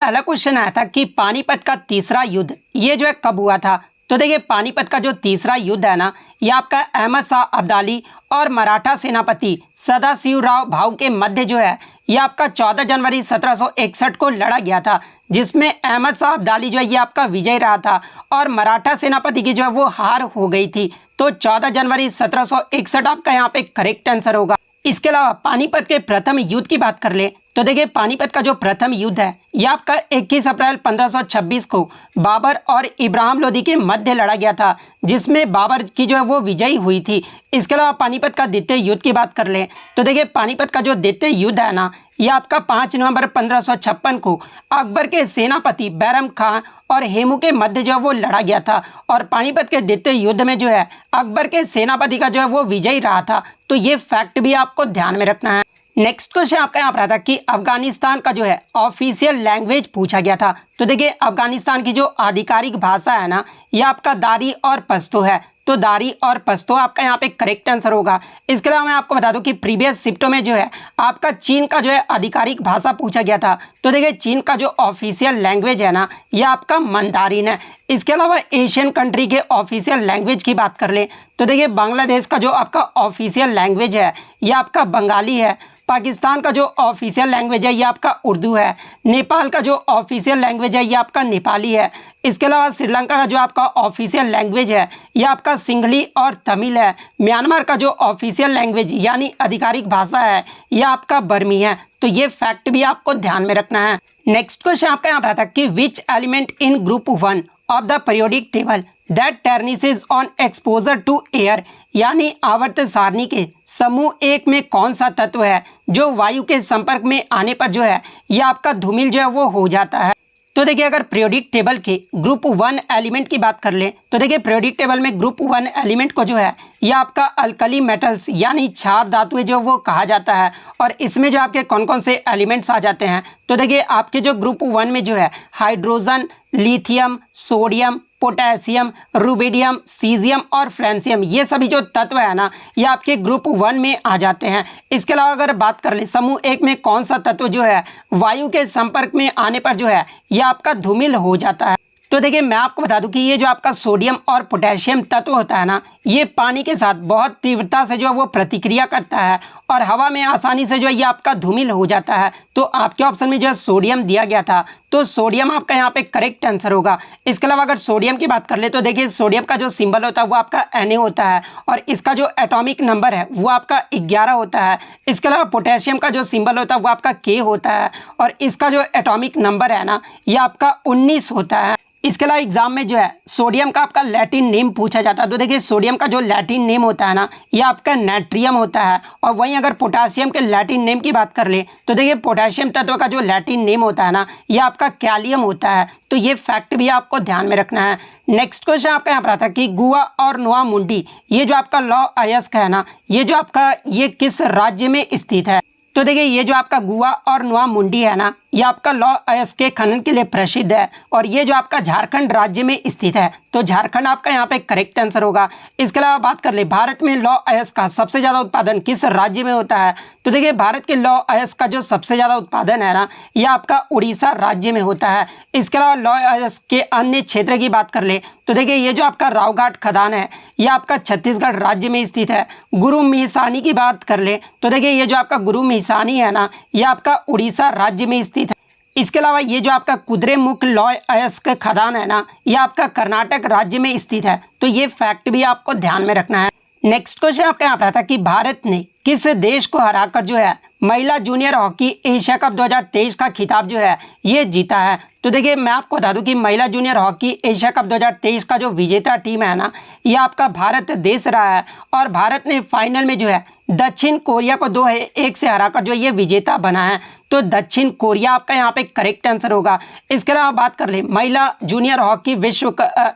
क्वेश्चन आया था कि पानीपत का तीसरा युद्ध ये जो है कब हुआ था? तो देखिए पानीपत का जो तीसरा युद्ध है ना, ये आपका अहमद शाह अब्दाली और मराठा सेनापति सदाशिवराव भाऊ के मध्य जो है ये आपका 14 जनवरी 1761 को लड़ा गया था, जिसमें अहमद शाह अब्दाली जो है ये आपका विजय रहा था और मराठा सेनापति की जो है वो हार हो गई थी। तो 14 जनवरी 1761 आपका यहाँ पे करेक्ट आंसर होगा। इसके अलावा पानीपत के प्रथम युद्ध की बात कर ले तो देखिए पानीपत का जो प्रथम युद्ध है ये आपका 21 अप्रैल 1526 को बाबर और इब्राहिम लोदी के मध्य लड़ा गया था, जिसमें बाबर की जो है वो विजयी हुई थी। इसके अलावा पानीपत का द्वितीय युद्ध की बात कर ले तो देखिए पानीपत का जो द्वितीय युद्ध है ना, ये आपका 5 नवंबर 1556 को अकबर के सेनापति बैरम खान और हेमू के मध्य जो है वो लड़ा गया था और पानीपत के द्वितीय युद्ध में जो है अकबर के सेनापति का जो है वो विजयी रहा था। तो ये फैक्ट भी आपको ध्यान में रखना है। नेक्स्ट क्वेश्चन आपका यहाँ पर आता कि अफगानिस्तान का जो है ऑफिशियल लैंग्वेज पूछा गया था। तो देखिए अफगानिस्तान की जो आधिकारिक भाषा है ना, ये आपका दारी और पश्तो है। तो दारी और पश्तो आपका यहाँ पे करेक्ट आंसर होगा। इसके अलावा मैं आपको बता दूं कि प्रीवियस शिफ्टों में जो है आपका चीन का जो है आधिकारिक भाषा पूछा गया था। तो देखिए चीन का जो ऑफिशियल लैंग्वेज है ना, ये आपका मंदारिन है। इसके अलावा एशियन कंट्री के ऑफिशियल लैंग्वेज की बात कर ले तो देखिए बांग्लादेश का जो आपका ऑफिशियल लैंग्वेज है ये आपका बंगाली है। पाकिस्तान का जो ऑफिशियल लैंग्वेज है ये आपका उर्दू है। नेपाल का जो ऑफिशियल लैंग्वेज है ये आपका नेपाली है। इसके अलावा श्रीलंका का जो आपका ऑफिशियल लैंग्वेज है ये आपका सिंघली और तमिल है। म्यांमार का जो ऑफिशियल लैंग्वेज यानी आधिकारिक भाषा है ये आपका बर्मी है। तो ये फैक्ट भी आपको ध्यान में रखना है। नेक्स्ट क्वेश्चन आपका यहाँ पर था कि which element in group 1 of the periodic table that tarnishes on exposure to air, यानी आवर्त सारणी के समूह 1 में कौन सा तत्व है जो वायु के संपर्क में आने पर जो है यह आपका धूमिल जो है वो हो जाता है? तो देखिए अगर पीरियोडिक टेबल के ग्रुप 1 एलिमेंट की बात कर ले तो देखिए पीरियोडिक टेबल में ग्रुप 1 एलिमेंट को जो है यह आपका अल्कली मेटल्स यानी क्षार धातुएं जो वो कहा जाता है। और इसमें जो आपके कौन कौन से एलिमेंट्स आ जाते हैं तो देखिए आपके जो ग्रुप 1 में जो है hydrogen, lithium, sodium, potassium, rubidium, caesium और फ्रांसियम, ये सभी जो तत्व है ना ये आपके ग्रुप 1 में आ जाते हैं। इसके अलावा अगर बात कर ले समूह 1 में कौन सा तत्व जो है वायु के संपर्क में आने पर जो है यह आपका धूमिल हो जाता है? तो देखिए मैं आपको बता दूं कि ये जो आपका सोडियम और पोटेशियम तत्व होता है ना, ये पानी के साथ बहुत तीव्रता से जो है वो प्रतिक्रिया करता है और हवा में आसानी से जो है ये आपका धूमिल हो जाता है। तो आपके ऑप्शन में जो है सोडियम दिया गया था, तो सोडियम आपका यहाँ पे करेक्ट आंसर होगा। इसके अलावा अगर सोडियम की बात कर ले तो देखिए सोडियम का जो सिंबल होता है वो आपका Na होता है और इसका जो एटॉमिक नंबर है वो आपका 11 होता है। इसके अलावा पोटेशियम का जो सिंबल होता है वो आपका K होता है और इसका जो एटॉमिक नंबर है ना ये आपका 19 होता है। इसके अलावा एग्जाम में जो है सोडियम का आपका लैटिन नेम पूछा जाता है। तो देखिए सोडियम का जो लैटिन नेम होता है ना ये आपका नाइट्रियम होता है। और वहीं अगर पोटेशियम के लैटिन नेम की बात कर ले तो देखिए पोटेशियम तत्व का जो लैटिन नेम होता है ना ये आपका कैलियम होता है। तो ये फैक्ट भी आपको ध्यान में रखना है। नेक्स्ट क्वेश्चन आपका यहाँ पर आता है कि गुआ और नोआ मुंडी ये जो आपका लौ अयस्क है ना ये जो आपका ये किस राज्य में स्थित है? तो देखिए ये जो आपका गुआ और नोआ मुंडी है ना ये आपका लौ अयस्क के खनन के लिए प्रसिद्ध है और ये जो आपका झारखंड राज्य में स्थित है। तो झारखंड आपका यहाँ पे करेक्ट आंसर होगा। इसके अलावा बात कर ले भारत में लौ अयस्क का सबसे ज़्यादा उत्पादन किस राज्य में होता है? तो देखिए भारत के लौ अयस्क का जो सबसे ज़्यादा उत्पादन है ना ये आपका उड़ीसा राज्य में होता है। इसके अलावा लौ अयस्क के अन्य क्षेत्र की बात कर ले तो देखिए ये जो आपका रावघाट खदान है ये आपका छत्तीसगढ़ राज्य में स्थित है। गुरु मिहिसानी की बात कर ले तो देखिए ये जो आपका गुरु मिहिसानी है ना ये आपका उड़ीसा राज्य में स्थित है। इसके अलावा ये जो आपका कुद्रेमुख लौ अयस्क खदान है ना ये आपका कर्नाटक राज्य में स्थित है। तो ये फैक्ट भी आपको ध्यान में रखना है। नेक्स्ट क्वेश्चन आपका यहाँ पर था कि भारत ने किस देश को हराकर जो है महिला जूनियर हॉकी एशिया कप 2023 का खिताब जो है ये जीता है? तो देखिए मैं आपको बता दूं कि महिला जूनियर हॉकी एशिया कप 2023 का जो विजेता टीम है ना ये आपका भारत देश रहा है और भारत ने फाइनल में जो है दक्षिण कोरिया को 2-1 से हराकर जो ये विजेता बना है। तो दक्षिण कोरिया आपका यहाँ पे करेक्ट आंसर होगा। इसके अलावा बात कर ले महिला जूनियर हॉकी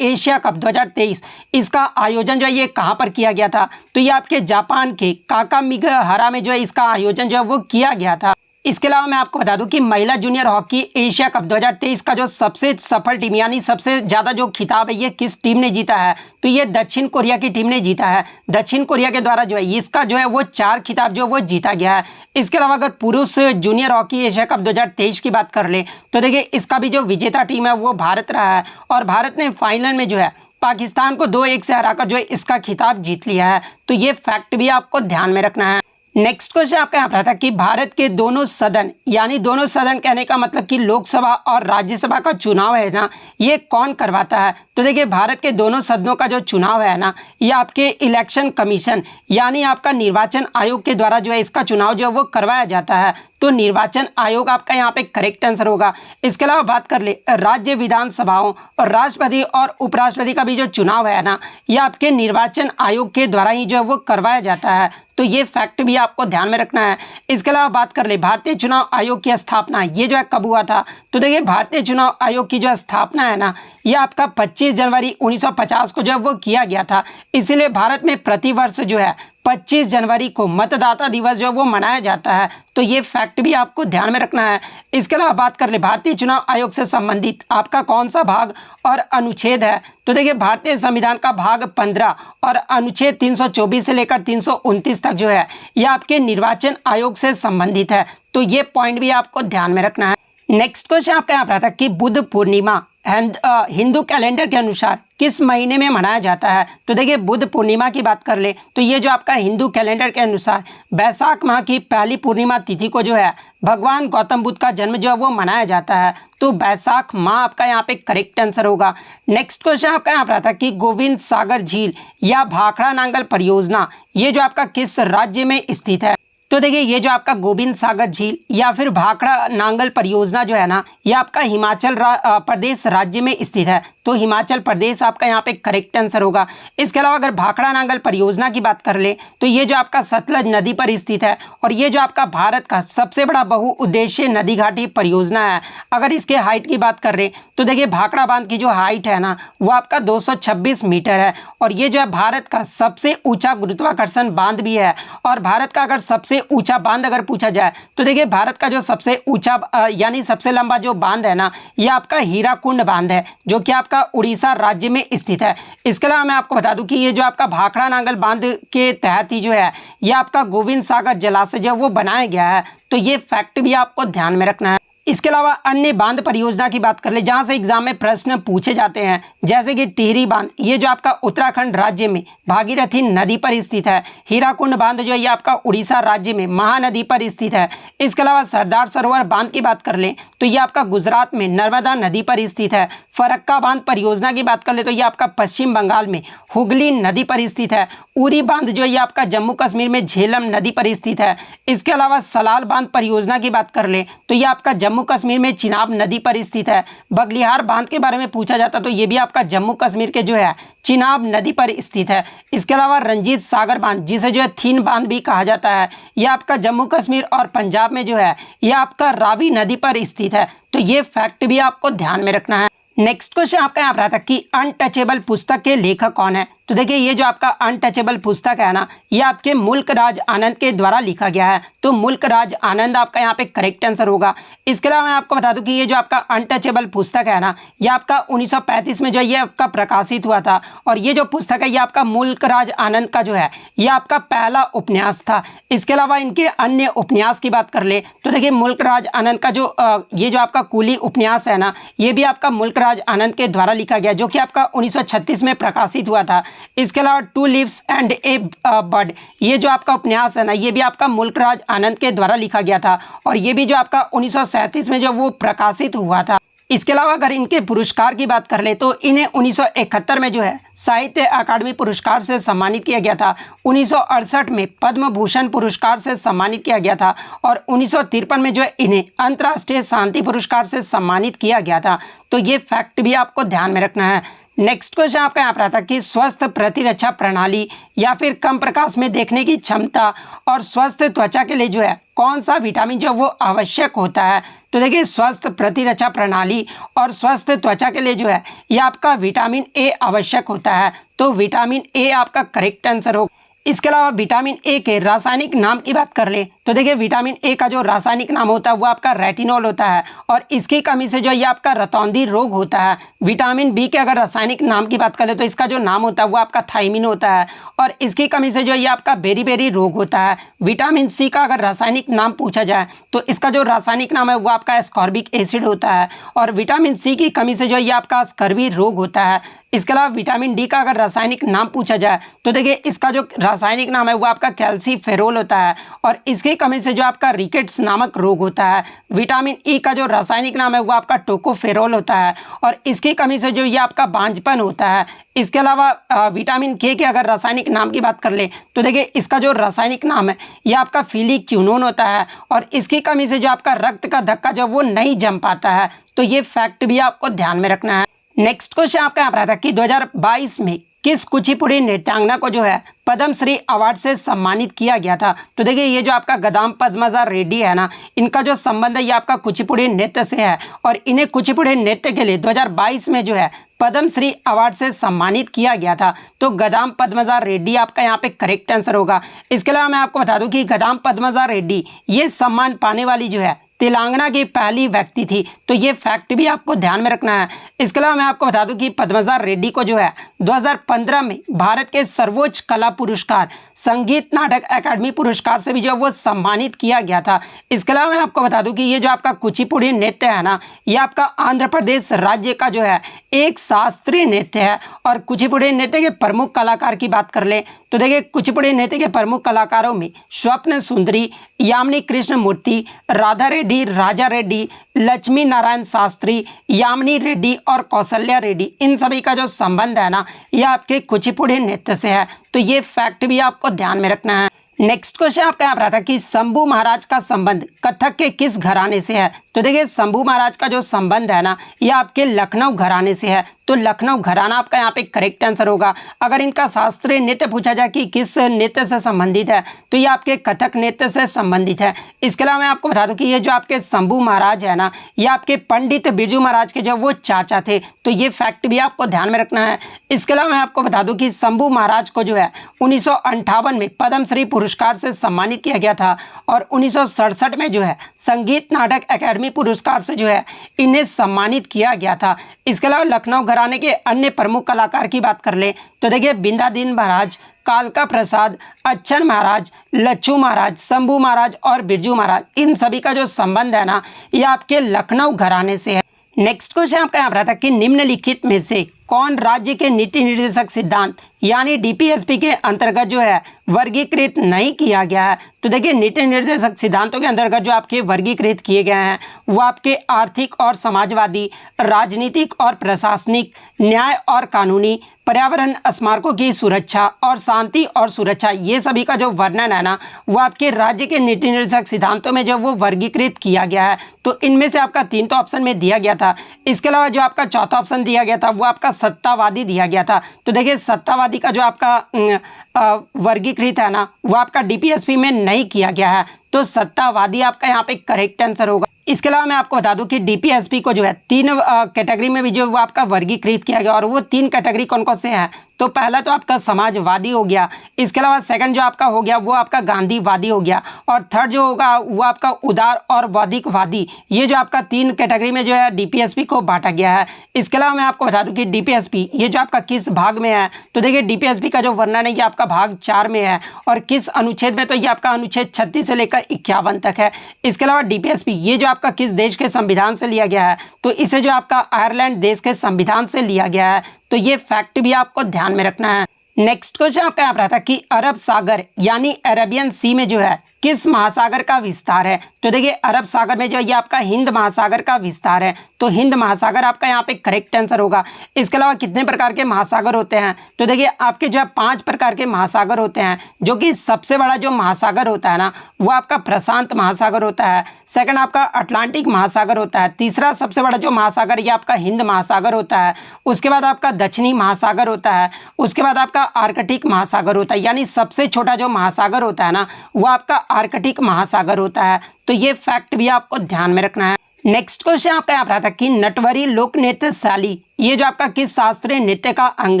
एशिया कप 2023, इसका आयोजन जो है ये कहाँ पर किया गया था? तो ये आपके जापान के काकामिगाहारा में जो है इसका आयोजन जो है वो किया गया था। इसके अलावा मैं आपको बता दूं कि महिला जूनियर हॉकी एशिया कप 2023 का जो सबसे सफल टीम यानी सबसे ज़्यादा जो खिताब है ये किस टीम ने जीता है? तो ये दक्षिण कोरिया की टीम ने जीता है। दक्षिण कोरिया के द्वारा जो है इसका जो है वो 4 खिताब जो वो जीता गया है। इसके अलावा अगर पुरुष जूनियर हॉकी एशिया कप 2023 की बात कर ले तो देखिए इसका भी जो विजेता टीम है वो भारत रहा है और भारत ने फाइनल में जो है पाकिस्तान को 2-1 से हराकर जो है इसका खिताब जीत लिया है। तो ये फैक्ट भी आपको ध्यान में रखना है। नेक्स्ट क्वेश्चन आपका यहाँ पर था कि भारत के दोनों सदन यानी दोनों सदन कहने का मतलब कि लोकसभा और राज्यसभा का चुनाव है ना, ये कौन करवाता है? तो देखिए भारत के दोनों सदनों का जो चुनाव है ना, ये आपके इलेक्शन कमीशन यानी आपका निर्वाचन आयोग के द्वारा जो है इसका चुनाव जो है वो करवाया जाता है। तो निर्वाचन आयोग आपका यहाँ पे करेक्ट आंसर होगा। इसके अलावा बात कर ले राज्य विधानसभाओं और राष्ट्रपति और उपराष्ट्रपति का भी जो चुनाव है ना, ये आपके निर्वाचन आयोग के द्वारा ही जो है वो करवाया जाता है। तो ये फैक्ट भी आपको ध्यान में रखना है। इसके अलावा बात कर ले भारतीय चुनाव आयोग की स्थापना ये जो है कब हुआ था? तो देखिए भारतीय चुनाव आयोग की जो स्थापना है ना, ये आपका 25 जनवरी 1950 को जो है वो किया गया था। इसीलिए भारत में प्रतिवर्ष जो है 25 जनवरी को मतदाता दिवस जो वो मनाया जाता है। तो ये फैक्ट भी आपको ध्यान में रखना है। इसके अलावा बात कर ले भारतीय चुनाव आयोग से संबंधित आपका कौन सा भाग और अनुच्छेद है? तो देखिए भारतीय संविधान का भाग 15 और अनुच्छेद 324 से लेकर 329 तक जो है ये आपके निर्वाचन आयोग से संबंधित है। तो ये पॉइंट भी आपको ध्यान में रखना है। नेक्स्ट क्वेश्चन आपका यहाँ पर था कि बुद्ध पूर्णिमा हिंदू कैलेंडर के अनुसार किस महीने में मनाया जाता है? तो देखिए बुद्ध पूर्णिमा की बात कर ले तो ये जो आपका हिंदू कैलेंडर के अनुसार बैसाख माह की पहली पूर्णिमा तिथि को जो है भगवान गौतम बुद्ध का जन्म जो है वो मनाया जाता है। तो बैसाख माह आपका यहाँ पे करेक्ट आंसर होगा। नेक्स्ट क्वेश्चन आपका यहाँ पर था कि गोविंद सागर झील या भाखड़ा नांगल परियोजना ये जो आपका किस राज्य में स्थित है? तो देखिए ये जो आपका गोविंद सागर झील या फिर भाखड़ा नांगल परियोजना जो है ना, ये आपका हिमाचल प्रदेश राज्य में स्थित है। तो हिमाचल प्रदेश आपका यहाँ पे करेक्ट आंसर होगा। इसके अलावा अगर भाखड़ा नांगल परियोजना की बात कर ले तो ये जो आपका सतलज नदी पर स्थित है और ये जो आपका भारत का सबसे बड़ा बहुउद्देशीय नदी घाटी परियोजना है। अगर इसके हाइट की बात कर रहे तो देखिए भाखड़ा बांध की जो हाइट है ना वो आपका 226 मीटर है और ये जो है भारत का सबसे ऊंचा गुरुत्वाकर्षण बांध भी है। और भारत का अगर सबसे ऊंचा बांध अगर पूछा जाए तो देखिए भारत का जो सबसे ऊंचा यानी सबसे लंबा जो बांध है ना, ये आपका हीराकुंड बांध है जो कि आपका उड़ीसा राज्य में स्थित है। इसके अलावा मैं आपको बता दूं कि ये जो आपका भाखड़ा नांगल बांध के तहत ही जो है ये आपका गोविंद सागर जलाशय जो है वो बनाया गया है। तो ये फैक्ट भी आपको ध्यान में रखना है। इसके अलावा अन्य बांध परियोजना की बात कर ले जहां से एग्जाम में प्रश्न पूछे जाते हैं, जैसे कि टिहरी बांध ये जो आपका उत्तराखंड राज्य में भागीरथी नदी पर स्थित है। हीराकुंड बांध जो है ये आपका उड़ीसा राज्य में महानदी पर स्थित है। इसके अलावा सरदार सरोवर बांध की बात कर लें तो ये आपका गुजरात में नर्मदा नदी पर स्थित है। फरक्का बांध परियोजना की बात कर ले तो ये आपका पश्चिम बंगाल में हुगली नदी पर स्थित है। उरी बांध जो ये आपका जम्मू कश्मीर में झेलम नदी पर स्थित है। इसके अलावा सलाल बांध परियोजना की बात कर ले तो ये आपका जम्मू कश्मीर में चिनाब नदी पर स्थित है। बगलिहार बांध के बारे में पूछा जाता तो ये भी आपका जम्मू कश्मीर के जो है चिनाब नदी पर स्थित है। इसके अलावा रंजीत सागर बांध जिसे जो है थीन बांध भी कहा जाता है, यह आपका जम्मू कश्मीर और पंजाब में जो है यह आपका रावी नदी पर स्थित है। तो ये फैक्ट भी आपको ध्यान में रखना है। नेक्स्ट क्वेश्चन आपका यहाँ पर आता कि अनटचेबल पुस्तक के लेखक कौन है? तो देखिए ये जो आपका अनटचेबल पुस्तक है ना, ये आपके मुल्क राज आनंद के द्वारा लिखा गया है। तो मुल्क राज आनंद आपका यहाँ पे करेक्ट आंसर होगा। इसके अलावा मैं आपको बता दूं कि ये जो आपका अनटचेबल पुस्तक है ना, ये आपका 1935 में जो ये आपका प्रकाशित हुआ था और ये जो पुस्तक है ये आपका मुल्क राज आनंद का जो है ये आपका पहला उपन्यास था। इसके अलावा इनके अन्य उपन्यास की बात कर ले तो देखिए मुल्क राज आनंद का जो ये जो आपका कुली उपन्यास है ना, ये भी आपका मुल्क राज आनंद के द्वारा लिखा गया जो कि आपका 1936 में प्रकाशित हुआ था। इसके अलावा two leaves and a bird ये जो आपका उपन्यास है ना, ये भी आपका मुल्क राज आनंद के द्वारा लिखा गया था और ये भी जो आपका 1937 में जो वो प्रकाशित हुआ था। इसके अलावा अगर इनके पुरस्कार की बात कर ले तो इन्हें 1971 में जो है साहित्य अकादमी पुरस्कार से सम्मानित किया गया था। 1968 में पद्म भूषण पुरस्कार से सम्मानित किया गया था और 1953 में जो है इन्हें अंतर्राष्ट्रीय शांति पुरस्कार से सम्मानित किया गया था। तो ये फैक्ट भी आपको ध्यान में रखना है। नेक्स्ट क्वेश्चन आपका यहाँ पर आता है कि स्वस्थ प्रतिरक्षा प्रणाली या फिर कम प्रकाश में देखने की क्षमता और स्वस्थ त्वचा के लिए जो है कौन सा विटामिन जो वो आवश्यक होता है। तो देखिए स्वस्थ प्रतिरक्षा प्रणाली और स्वस्थ त्वचा के लिए जो है ये आपका विटामिन ए आवश्यक होता है। तो विटामिन ए आपका करेक्ट आंसर होगा। इसके अलावा विटामिन ए के रासायनिक नाम की बात कर ले तो देखिए विटामिन ए का जो रासायनिक नाम होता है वो आपका रेटिनॉल होता है और इसकी कमी से जो ये आपका रतौंधी रोग होता है। विटामिन बी के अगर रासायनिक नाम की बात करें तो इसका जो नाम होता है वो आपका थायमिन होता है और इसकी कमी से जो ये आपका बेरी रोग होता है। विटामिन सी का अगर रासायनिक नाम पूछा जाए तो इसका जो रासायनिक नाम है वो आपका एस्कॉर्बिक एसिड होता है और विटामिन सी की कमी से जो ये आपका स्कर्वी रोग होता है। इसके अलावा विटामिन डी का अगर रासायनिक नाम पूछा जाए तो देखिए इसका जो रासायनिक नाम है वो आपका कैल्सीफेरोल होता है और इसकी कमी से जो आपका रिकेट्स नामक रोग होता है। विटामिन ई का जो रासायनिक नाम है वो आपका टोकोफेरोल होता है और इसकी कमी से जो ये आपका बांझपन होता है। इसके अलावा विटामिन के अगर रासायनिक नाम की बात कर ले तो देखिए इसका जो रासायनिक नाम है ये आपका फिलिक्यूनोन होता है और इसकी कमी से जो आपका रक्त का धक्का जो वो नहीं जम पाता है। तो ये फैक्ट भी आपको ध्यान में रखना है। नेक्स्ट क्वेश्चन आपका यहाँ पर आता है कि 2022 में किस कुचिपुड़ी नृत्यांगना को जो है पद्मश्री अवार्ड से सम्मानित किया गया था। तो देखिए ये जो आपका गदाम पद्मजा रेड्डी है ना, इनका जो संबंध है ये आपका कुचिपुड़ी नृत्य से है और इन्हें कुचिपुड़ी नृत्य के लिए 2022 में जो है पद्मश्री अवार्ड से सम्मानित किया गया था। तो गदाम पद्मजा रेड्डी आपका यहाँ पे करेक्ट आंसर होगा। इसके अलावा मैं आपको बता दूं कि गदाम पद्मजा रेड्डी ये सम्मान पाने वाली जो है तेलंगाना की पहली व्यक्ति थी। तो ये फैक्ट भी आपको ध्यान में रखना है। इसके अलावा मैं आपको बता दूं कि पद्मजा रेड्डी को जो है 2015 में भारत के सर्वोच्च कला पुरस्कार संगीत नाटक अकादमी पुरस्कार से भी जो वो सम्मानित किया गया था। इसके अलावा मैं आपको बता दूं कि ये जो आपका कुचिपुड़ी नृत्य है ना, ये आपका आंध्र प्रदेश राज्य का जो है एक शास्त्रीय नृत्य है और कुचिपुड़ी नृत्य के प्रमुख कलाकार की बात कर ले तो देखिए कुचिपुड़ी नृत्य के प्रमुख कलाकारों में स्वप्न सुंदरी, यामिनी कृष्ण मूर्ति, राधा रेड्डी, राजा रेड्डी, लक्ष्मी नारायण शास्त्री, यामिनी रेड्डी और कौशल्या रेड्डी, इन सभी का जो संबंध है ना ये आपके कुचिपुड़ी नृत्य से है। तो ये फैक्ट भी आपको ध्यान में रखना है। नेक्स्ट क्वेश्चन आपका यहाँ पर आता है कि शंभू महाराज का संबंध कथक के किस घराने से है। तो देखिए शंभू महाराज का जो संबंध है ना ये आपके लखनऊ घराने से है। तो लखनऊ घराना आपका यहाँ पे करेक्ट आंसर होगा। अगर इनका शास्त्रीय नृत्य पूछा जाए कि किस नृत्य से संबंधित है तो ये आपके कथक नृत्य से संबंधित है। इसके अलावा मैं आपको बता दूं कि ये जो आपके शंभू महाराज है ना ये आपके पंडित बिरजू महाराज के जो वो चाचा थे। तो ये फैक्ट भी आपको ध्यान में रखना है। इसके अलावा मैं आपको बता दूं कि शंभू महाराज को जो है 1958 में पद्मश्री पुरस्कार से सम्मानित किया गया था और 1967 में जो है संगीत नाटक अकादमी पुरस्कार से जो है इन्हें सम्मानित किया गया था। इसके अलावा लखनऊ घराने के अन्य प्रमुख कलाकार की बात कर ले तो देखिए बिंदादीन महाराज, कालका प्रसाद, अच्छन महाराज, लच्छू महाराज, शंभू महाराज और बिरजू महाराज, इन सभी का जो संबंध है ना ये आपके लखनऊ घराने से है। नेक्स्ट क्वेश्चन आपका यहाँ पर आता है कि निम्नलिखित में से कौन राज्य के नीति निर्देशक सिद्धांत यानी डीपीएसपी के अंतर्गत जो है वर्गीकृत नहीं किया गया है। तो देखिए नीति निर्देशक सिद्धांतों के अंतर्गत जो आपके वर्गीकृत किए गए हैं वो आपके आर्थिक और समाजवादी, राजनीतिक और प्रशासनिक, न्याय और कानूनी, पर्यावरण, स्मारकों की सुरक्षा और शांति और सुरक्षा, ये सभी का जो वर्णन है ना वो आपके राज्य के नीति निर्देशक सिद्धांतों में जो वो वर्गीकृत किया गया है। तो इनमें से आपका 3 तो ऑप्शन में दिया गया था। इसके अलावा जो आपका चौथा ऑप्शन दिया गया था वो आपका सत्तावादी दिया गया था। तो देखिए सत्तावादी का जो आपका वर्गीकृत है ना वो आपका डीपीएसपी में नहीं किया गया है। तो सत्तावादी आपका यहाँ पे करेक्ट आंसर होगा। इसके अलावा मैं आपको बता दूं कि डीपीएसपी को जो है 3 कैटेगरी में भी जो वो आपका वर्गीकृत किया गया और वो 3 कैटेगरी कौन कौन से हैं। तो पहला तो आपका समाजवादी हो गया, इसके अलावा सेकंड जो आपका हो गया वो आपका गांधीवादी हो गया और थर्ड जो होगा वो आपका उदार और बौद्धिकवादी। ये जो आपका 3 कैटेगरी में जो है डीपीएसपी को बांटा गया है। इसके अलावा मैं आपको बता दूं कि डीपीएसपी ये जो आपका किस भाग में है। तो देखिए डीपीएसपी का जो वर्णन है ये आपका भाग 4 में है और किस अनुच्छेद में, तो ये आपका अनुच्छेद 36 से लेकर 51 तक है। इसके अलावा डीपीएसपी ये जो आपका किस देश के संविधान से लिया गया है, तो इसे जो आपका आयरलैंड देश के संविधान से लिया गया है। तो ये फैक्ट भी आपको ध्यान में रखना है। नेक्स्ट क्वेश्चन आपका यहाँ पर आता है कि अरब सागर यानी अरेबियन सी में जो है किस महासागर का विस्तार है? तो देखिए अरब सागर में जो ये आपका हिंद महासागर का विस्तार है, तो हिंद महासागर आपका यहाँ पे करेक्ट आंसर होगा। इसके अलावा कितने प्रकार के महासागर होते हैं? तो देखिए आपके जो है 5 प्रकार के महासागर होते हैं, जो कि सबसे बड़ा जो महासागर होता है ना वो आपका प्रशांत महासागर होता है। सेकंड आपका अटलांटिक महासागर होता है। तीसरा सबसे बड़ा जो महासागर ये आपका हिंद महासागर होता है। उसके बाद आपका दक्षिणी महासागर होता है। उसके बाद आपका आर्कटिक महासागर होता है, यानी सबसे छोटा जो महासागर होता है ना वो आपका आर्कटिक महासागर होता है। तो ये फैक्ट भी आपको ध्यान में रखना है। नेक्स्ट क्वेश्चन आपका यहाँ पर आता है कि नटवरी लोक नृत्य शैली ये जो आपका किस शास्त्रीय नृत्य का अंग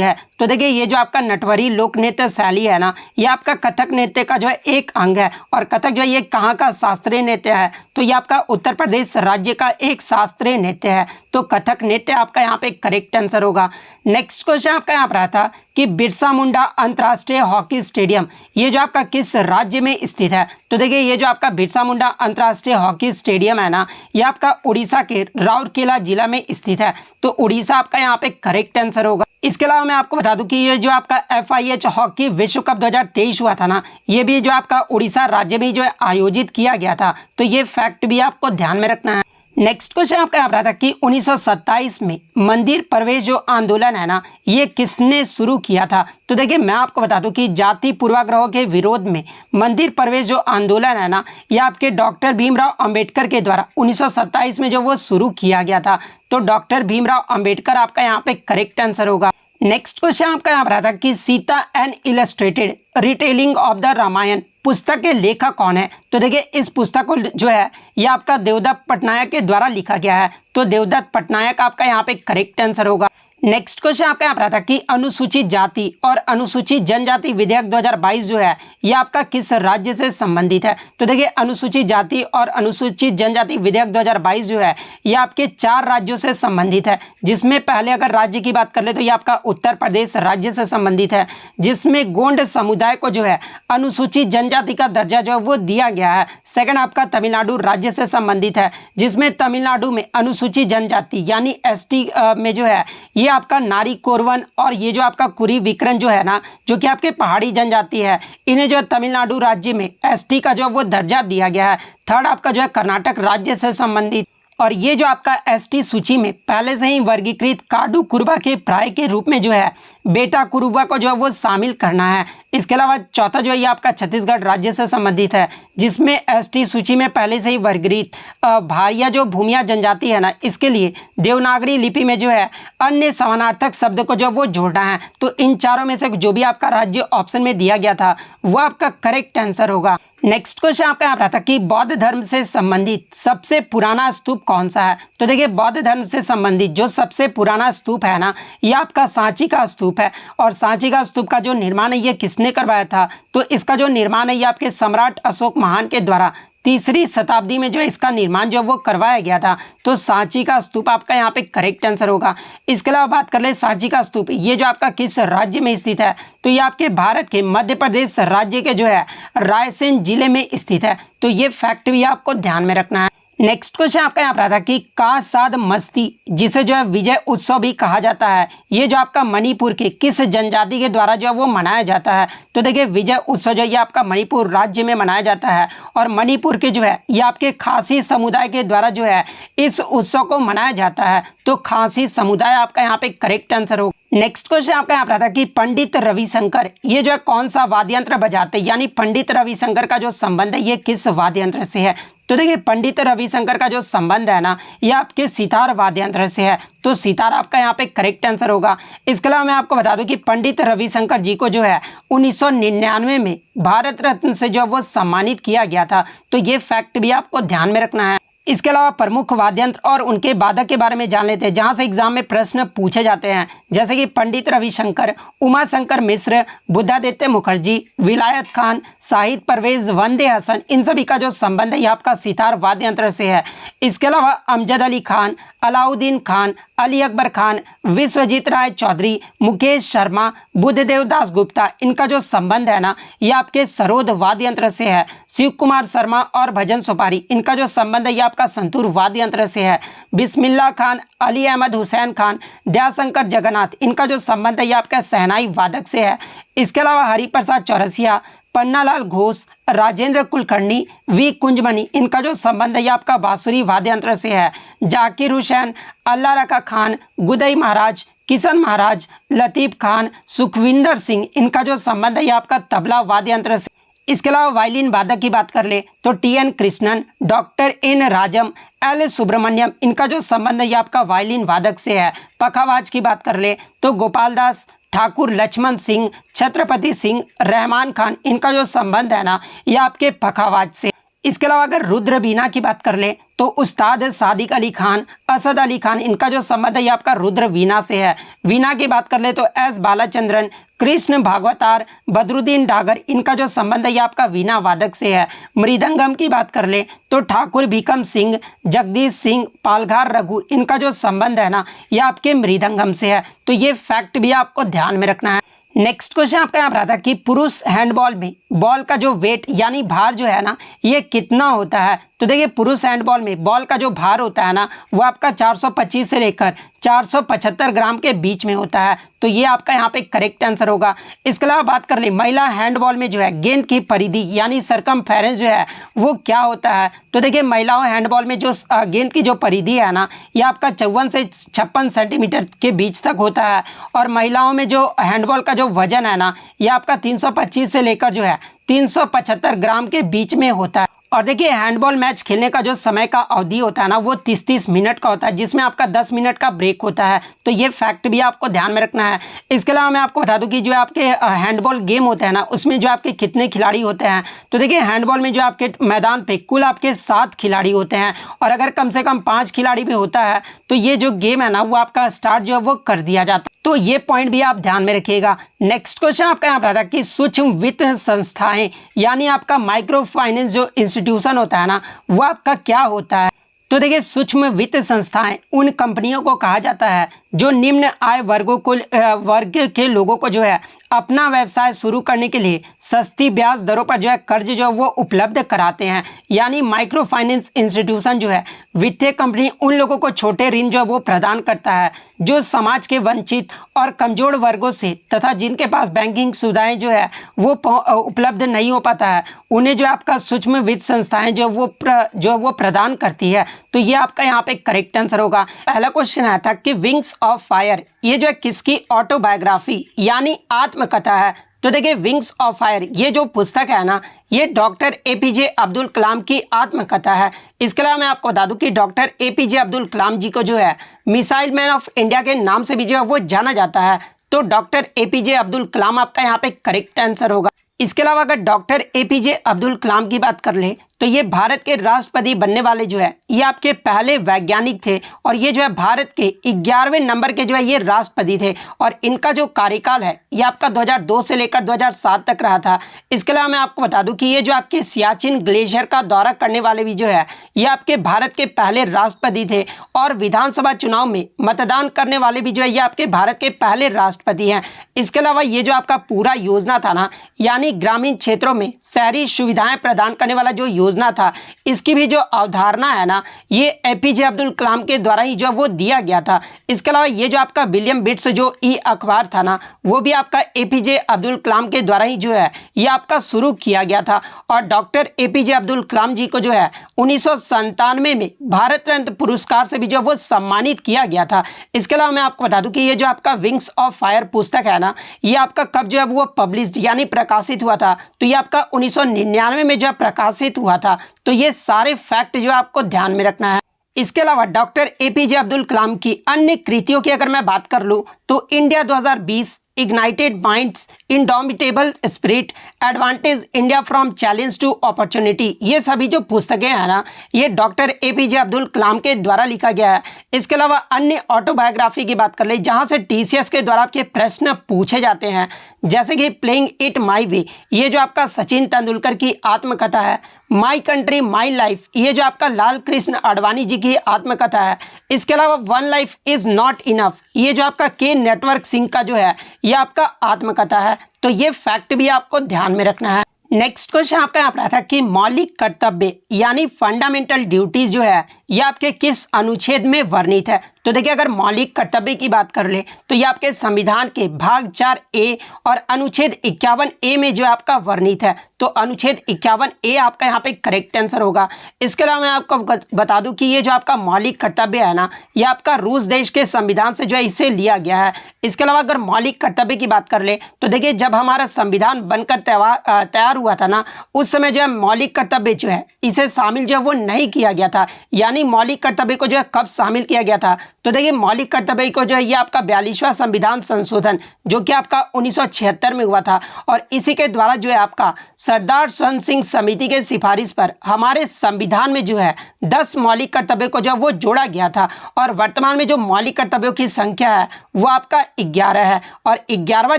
है? तो देखिए ये जो आपका नटवरी लोक नृत्य शैली है ना ये आपका कथक नृत्य का जो है एक अंग है। और कथक जो है ये कहाँ का शास्त्रीय नृत्य है? तो ये आपका उत्तर प्रदेश राज्य का एक शास्त्रीय नृत्य है। तो कथक नृत्य आपका यहाँ पे करेक्ट आंसर होगा। नेक्स्ट क्वेश्चन आपका यहाँ पर आता कि बिरसा मुंडा अंतर्राष्ट्रीय हॉकी स्टेडियम ये जो आपका किस राज्य में स्थित है? तो देखिए ये जो आपका बिरसा मुंडा अंतर्राष्ट्रीय हॉकी स्टेडियम है ना ये आपका उड़ीसा के राउरकेला जिला में स्थित है। तो उड़ीसा आपका यहाँ पे करेक्ट आंसर होगा। इसके अलावा मैं आपको बता दूं कि ये जो आपका FIH हॉकी विश्व कप 2023 हुआ था ना ये भी जो आपका उड़ीसा राज्य में जो है आयोजित किया गया था। तो ये फैक्ट भी आपको ध्यान में रखना है। नेक्स्ट क्वेश्चन आपका यहाँ पर आता कि 1927 में मंदिर प्रवेश जो आंदोलन है ना ये किसने शुरू किया था? तो देखिए मैं आपको बता दूं कि जाति पूर्वाग्रहों के विरोध में मंदिर प्रवेश जो आंदोलन है ना ये आपके डॉक्टर भीमराव अंबेडकर के द्वारा 1927 में जो वो शुरू किया गया था। तो डॉक्टर भीमराव अंबेडकर आपका यहाँ पे करेक्ट आंसर होगा। नेक्स्ट क्वेश्चन आपका यहाँ पर आता कि Sita an illustrated retelling of the Ramayana पुस्तक के लेखक कौन है? तो देखिए इस पुस्तक को जो है ये आपका देवदत्त पटनायक के द्वारा लिखा गया है। तो देवदत्त पटनायक आपका यहाँ पे करेक्ट आंसर होगा। नेक्स्ट क्वेश्चन आपका यहाँ पर आता कि अनुसूचित जाति और अनुसूचित जनजाति विधेयक 2022 जो है ये आपका किस राज्य से संबंधित है? तो देखिए अनुसूचित जाति और अनुसूचित जनजाति विधेयक 2022 जो है ये आपके 4 राज्यों से संबंधित है। जिसमें पहले अगर राज्य की बात कर ले तो ये आपका उत्तर प्रदेश राज्य से संबंधित है, जिसमें गोंड समुदाय को जो है अनुसूचित जनजाति का दर्जा जो है वो दिया गया है। सेकंड आपका तमिलनाडु राज्य से संबंधित है, जिसमें तमिलनाडु में अनुसूचित जनजाति यानी ST में जो है ये आपका नारी कोरवन और ये जो आपका कुरी विकरन जो है ना जो कि आपके पहाड़ी जनजाति है इन्हें जो है तमिलनाडु राज्य में ST का जो वो दर्जा दिया गया है। थर्ड आपका जो है कर्नाटक राज्य से संबंधित, और ये जो आपका ST सूची में पहले से ही वर्गीकृत काडू कुरुबा के प्राय के रूप में जो है बेटा कुरुबा को जो है वो शामिल करना है। इसके अलावा चौथा जो है ये आपका छत्तीसगढ़ राज्य से संबंधित है, जिसमें ST सूची में पहले से ही वर्गीकृत भारिया जो भूमिया जनजाति है ना इसके लिए देवनागरी लिपि में जो है अन्य समानार्थक शब्द को जो वो जोड़ना है। तो इन चारों में से जो भी आपका राज्य ऑप्शन में दिया गया था वो आपका करेक्ट आंसर होगा। नेक्स्ट क्वेश्चन आपका यहाँ पर आता कि बौद्ध धर्म से संबंधित सबसे पुराना स्तूप कौन सा है? तो देखिए बौद्ध धर्म से संबंधित जो सबसे पुराना स्तूप है ना ये आपका सांची का स्तूप है। और सांची का स्तूप का जो निर्माण है ये किसने करवाया था? तो इसका जो निर्माण है ये आपके सम्राट अशोक महान के द्वारा 3री शताब्दी में जो इसका निर्माण जो वो करवाया गया था। तो सांची का स्तूप आपका यहाँ पे करेक्ट आंसर होगा। इसके अलावा बात कर ले सांची का स्तूप ये जो आपका किस राज्य में स्थित है? तो ये आपके भारत के मध्य प्रदेश राज्य के जो है रायसेन जिले में स्थित है। तो ये फैक्ट भी आपको ध्यान में रखना है। नेक्स्ट क्वेश्चन आपका यहाँ पर आता कि का साद मस्ती जिसे जो है विजय उत्सव भी कहा जाता है ये जो आपका मणिपुर के किस जनजाति के द्वारा जो है वो मनाया जाता है? तो देखिए विजय उत्सव जो है ये आपका मणिपुर राज्य में मनाया जाता है और मणिपुर के जो है ये आपके खासी समुदाय के द्वारा जो है इस उत्सव को मनाया जाता है। तो खासी समुदाय आपका यहाँ पे करेक्ट आंसर होगा। नेक्स्ट क्वेश्चन आपका यहाँ पर आता कि पंडित रविशंकर ये जो है कौन सा वाद्य यंत्र बजाते हैं, यानी पंडित रविशंकर का जो संबंध है ये किस वाद्य यंत्र से है? तो देखिए पंडित रविशंकर का जो संबंध है ना ये आपके सितार वाद्य यंत्र से है। तो सितार आपका यहाँ पे करेक्ट आंसर होगा। इसके अलावा मैं आपको बता दूं कि पंडित रविशंकर जी को जो है 1999 में भारत रत्न से जो वो सम्मानित किया गया था। तो ये फैक्ट भी आपको ध्यान में रखना है। इसके अलावा प्रमुख वाद्य यंत्र और उनके वादक के बारे में जान लेते हैं, जहां से एग्जाम में प्रश्न पूछे जाते हैं, जैसे कि पंडित रविशंकर, उमा शंकर मिश्र, बुद्धादित्य मुखर्जी, विलायत खान, शाहिद परवेज, वंदे हसन, इन सभी का जो संबंध है ये आपका सितार वाद्य यंत्र से है। इसके अलावा अमजद अली खान, अलाउद्दीन खान, अली अकबर खान, विश्वजीत राय चौधरी, मुकेश शर्मा, बुद्धदेव दास गुप्ता, इनका जो संबंध है ना ये आपके सरोद वाद्य यंत्र से है। शिव कुमार शर्मा और भजन सुपारी, इनका जो संबंध है ये आपका संतूर वाद्य यंत्र से है। बिस्मिल्लाह खान, अली अहमद हुसैन खान, दयाशंकर जगन्नाथ, इनका जो संबंध है ये आपका शहनाई वादक से है। इसके अलावा हरिप्रसाद चौरसिया, पन्नालाल घोष, राजेंद्र कुलकर्णी, वी कुंजमणि, इनका जो संबंध है ये आपका बांसुरी वाद्य यंत्र से है। जाकिर हुसैन, अल्लाह रखा खान, गुदई महाराज, किशन महाराज, लतीफ़ खान, सुखविंदर सिंह, इनका जो संबंध है ये आपका तबला वाद्य यंत्र से। इसके अलावा वायलिन वादक की बात कर ले तो T N. Krishnan, doctor N. Rajam, L. Subramaniam, इनका जो संबंध है ये आपका वायलिन वादक से है। पखावाज की बात कर ले तो गोपाल दास, ठाकुर लक्ष्मण सिंह, छत्रपति सिंह, रहमान खान, इनका जो संबंध है ना ये आपके पखावाज से। इसके अलावा अगर रुद्र बीना की बात कर ले तो उस्ताद सादिक अली खान, असद अली खान, इनका जो संबंध है ये आपका रुद्र वीणा से है। वीणा की बात कर ले तो एस बालाचंद्रन, कृष्ण भागवतार, बदरुद्दीन डागर, इनका जो संबंध है ये आपका वीणा वादक से है। मृदंगम की बात कर ले तो ठाकुर भीकम सिंह, जगदीश सिंह, पालघार रघु, इनका जो संबंध है ना ये आपके मृदंगम से है। तो ये फैक्ट भी आपको ध्यान में रखना है। नेक्स्ट क्वेश्चन आपका यहाँ पर आता है कि पुरुष हैंडबॉल में बॉल का जो वेट यानी भार जो है ना ये कितना होता है। तो देखिए पुरुष हैंडबॉल में बॉल का जो भार होता है ना वो आपका 425 से लेकर 475 ग्राम के बीच में होता है। तो ये आपका यहाँ पे करेक्ट आंसर होगा। इसके अलावा बात कर ले महिला हैंडबॉल में जो है गेंद की परिधि यानी सरकमफेरेंस जो है वो क्या होता है। तो देखिए महिलाओं हैंडबॉल में जो गेंद की जो परिधि है ना ये आपका 54 से 56 सेंटीमीटर के बीच तक होता है। और महिलाओं में जो हैंडबॉल का जो वजन है ना ये आपका 325 से लेकर जो है 375 ग्राम के बीच में होता है। और देखिए हैंडबॉल मैच खेलने का जो समय का अवधि होता है ना वो 30-30 मिनट का होता है, जिसमें आपका 10 मिनट का ब्रेक होता है। तो ये फैक्ट भी आपको ध्यान में रखना है। इसके अलावा मैं आपको बता दूं कि जो आपके हैंडबॉल गेम होते हैं ना उसमें जो आपके कितने खिलाड़ी होते हैं। तो देखिए हैंडबॉल में जो आपके मैदान पे कुल आपके 7 खिलाड़ी होते हैं और अगर कम से कम 5 खिलाड़ी भी होता है तो ये जो गेम है ना वो आपका स्टार्ट जो है वो कर दिया जाता है। तो ये पॉइंट भी आप ध्यान में रखिएगा। नेक्स्ट क्वेश्चन आपका यहाँ पर आता है कि सूक्ष्म वित्त संस्थाएं यानी आपका माइक्रो फाइनेंस जो इंस्टीट्यूशन होता है ना वो आपका क्या होता है। तो देखिए सूक्ष्म वित्त संस्थाएं उन कंपनियों को कहा जाता है जो निम्न आय वर्ग के लोगों को जो है अपना व्यवसाय शुरू करने के लिए सस्ती ब्याज दरों पर जो है कर्ज जो वो उपलब्ध कराते हैं। यानी माइक्रो फाइनेंस इंस्टीट्यूशन जो है वित्तीय कंपनी उन लोगों को छोटे ऋण जो वो प्रदान करता है जो समाज के वंचित और कमजोर वर्गों से तथा जिनके पास बैंकिंग सुविधाएं जो है वो उपलब्ध नहीं हो पाता है उन्हें जो आपका सूक्ष्म वित्त संस्थाएं जो वो प्रदान करती है। तो ये आपका यहाँ पे करेक्ट आंसर होगा। पहला क्वेश्चन आया था कि विंग्स ऑफ फायर ये जो है किसकी ऑटोबायोग्राफी यानी आत्मकथा है। तो देखिए विंग्स ऑफ फायर ये जो पुस्तक है ना ये डॉक्टर एपीजे अब्दुल कलाम की आत्मकथा है। इसके अलावा मैं आपको बता दूं कि डॉक्टर एपीजे अब्दुल कलाम जी को जो है मिसाइल मैन ऑफ इंडिया के नाम से भी जो है वो जाना जाता है। तो डॉक्टर एपीजे अब्दुल कलाम आपका यहाँ पे करेक्ट आंसर होगा। इसके अलावा अगर डॉक्टर एपीजे अब्दुल कलाम की बात कर ले तो ये भारत के राष्ट्रपति बनने वाले जो है ये आपके पहले वैज्ञानिक थे और ये जो है भारत के 11वें नंबर के जो है ये राष्ट्रपति थे और इनका जो कार्यकाल है ये आपका 2002 से लेकर 2007 तक रहा था। इसके अलावा मैं आपको बता दूं कि ये जो आपके सियाचिन ग्लेशियर का दौरा करने वाले भी जो है ये आपके भारत के पहले राष्ट्रपति थे और विधानसभा चुनाव में मतदान करने वाले भी जो है ये आपके भारत के पहले राष्ट्रपति हैं। इसके अलावा ये जो आपका पूरा योजना था ना यानी ग्रामीण क्षेत्रों में शहरी सुविधाएं प्रदान करने वाला जो योजना था इसकी भी जो अवधारणा है ना ये एपीजे अब्दुल कलाम के द्वारा ही जो वो दिया गया था। इसके अलावा ये जो आपका विलियम बिट्स जो अखबार था ना वो भी आपका एपीजे अब्दुल कलाम के द्वारा ही जो है ये आपका शुरू किया गया था और डॉक्टर एपीजे अब्दुल कलाम जी को जो है 1997 में भारत रत्न पुरस्कार से भी जो वो सम्मानित किया गया था। इसके अलावा मैं आपको बता दूं कि ये जो आपका विंग्स ऑफ फायर पुस्तक है ना ये आपका कब जो है वो पब्लिश यानी प्रकाशित हुआ था। तो ये आपका 1999 में जो प्रकाशित हुआ था। तो ये सारे फैक्ट जो आपको ध्यान में रखना है। इसके अलावा डॉक्टर एपीजे अब्दुल कलाम की अन्य कृतियों की अगर मैं बात कर लूं तो India 2020, ignited minds, indomitable spirit, advantage India from challenge to opportunity ये सभी जो पुस्तकें हैं ना ये डॉक्टर एपीजे अब्दुल कलाम के द्वारा लिखा गया है। इसके अलावा अन्य ऑटोबायोग्राफी की बात कर ले जहां से टीसीएस के द्वारा आपके प्रश्न पूछे जाते हैं जैसे कि प्लेइंग इट माई वे ये जो आपका सचिन तेंदुलकर की आत्मकथा है। माई कंट्री माई लाइफ ये जो आपका लाल कृष्ण आडवाणी जी की आत्मकथा है। इसके अलावा one life is not enough ये जो आपका के नेटवर्क सिंह का जो है ये आपका आत्मकथा है। तो ये फैक्ट भी आपको ध्यान में रखना है। नेक्स्ट क्वेश्चन आपका यहाँ पर था कि मौलिक कर्तव्य यानी फंडामेंटल ड्यूटीज जो है ये आपके किस अनुच्छेद में वर्णित है। तो तो देखिए अगर मौलिक कर्तव्य की बात कर ले तो ये आपके संविधान के भाग 4A और अनुच्छेद 51A में जो आपका वर्णित है, तो अनुच्छेद 51A आपका यहाँ पे करेक्ट आंसर होगा। इसके अलावा मैं आपको बता दूं कि ये जो आपका मौलिक कर्तव्य है ना, ये आपका रूस देश के संविधान से जो है इसे लिया गया है। इसके अलावा अगर मौलिक कर्तव्य की बात कर ले तो देखिए जब हमारा संविधान बनकर तैयार हुआ था ना, उस समय जो है मौलिक कर्तव्य जो है इसे शामिल जो है वो नहीं किया गया था। यानी मौलिक कर्तव्य को जो है कब शामिल किया गया था, तो देखिए मौलिक कर्तव्य को जो है ये आपका 42वां संविधान संशोधन जो कि आपका 1976 में हुआ था, और इसी के द्वारा जो है आपका सरदार स्वर्ण सिंह समिति के सिफारिश पर हमारे संविधान में जो है 10 मौलिक कर्तव्य को जो वो जोड़ा गया था। और वर्तमान में जो मौलिक कर्तव्यों की संख्या है वो आपका 11 है, और 11वां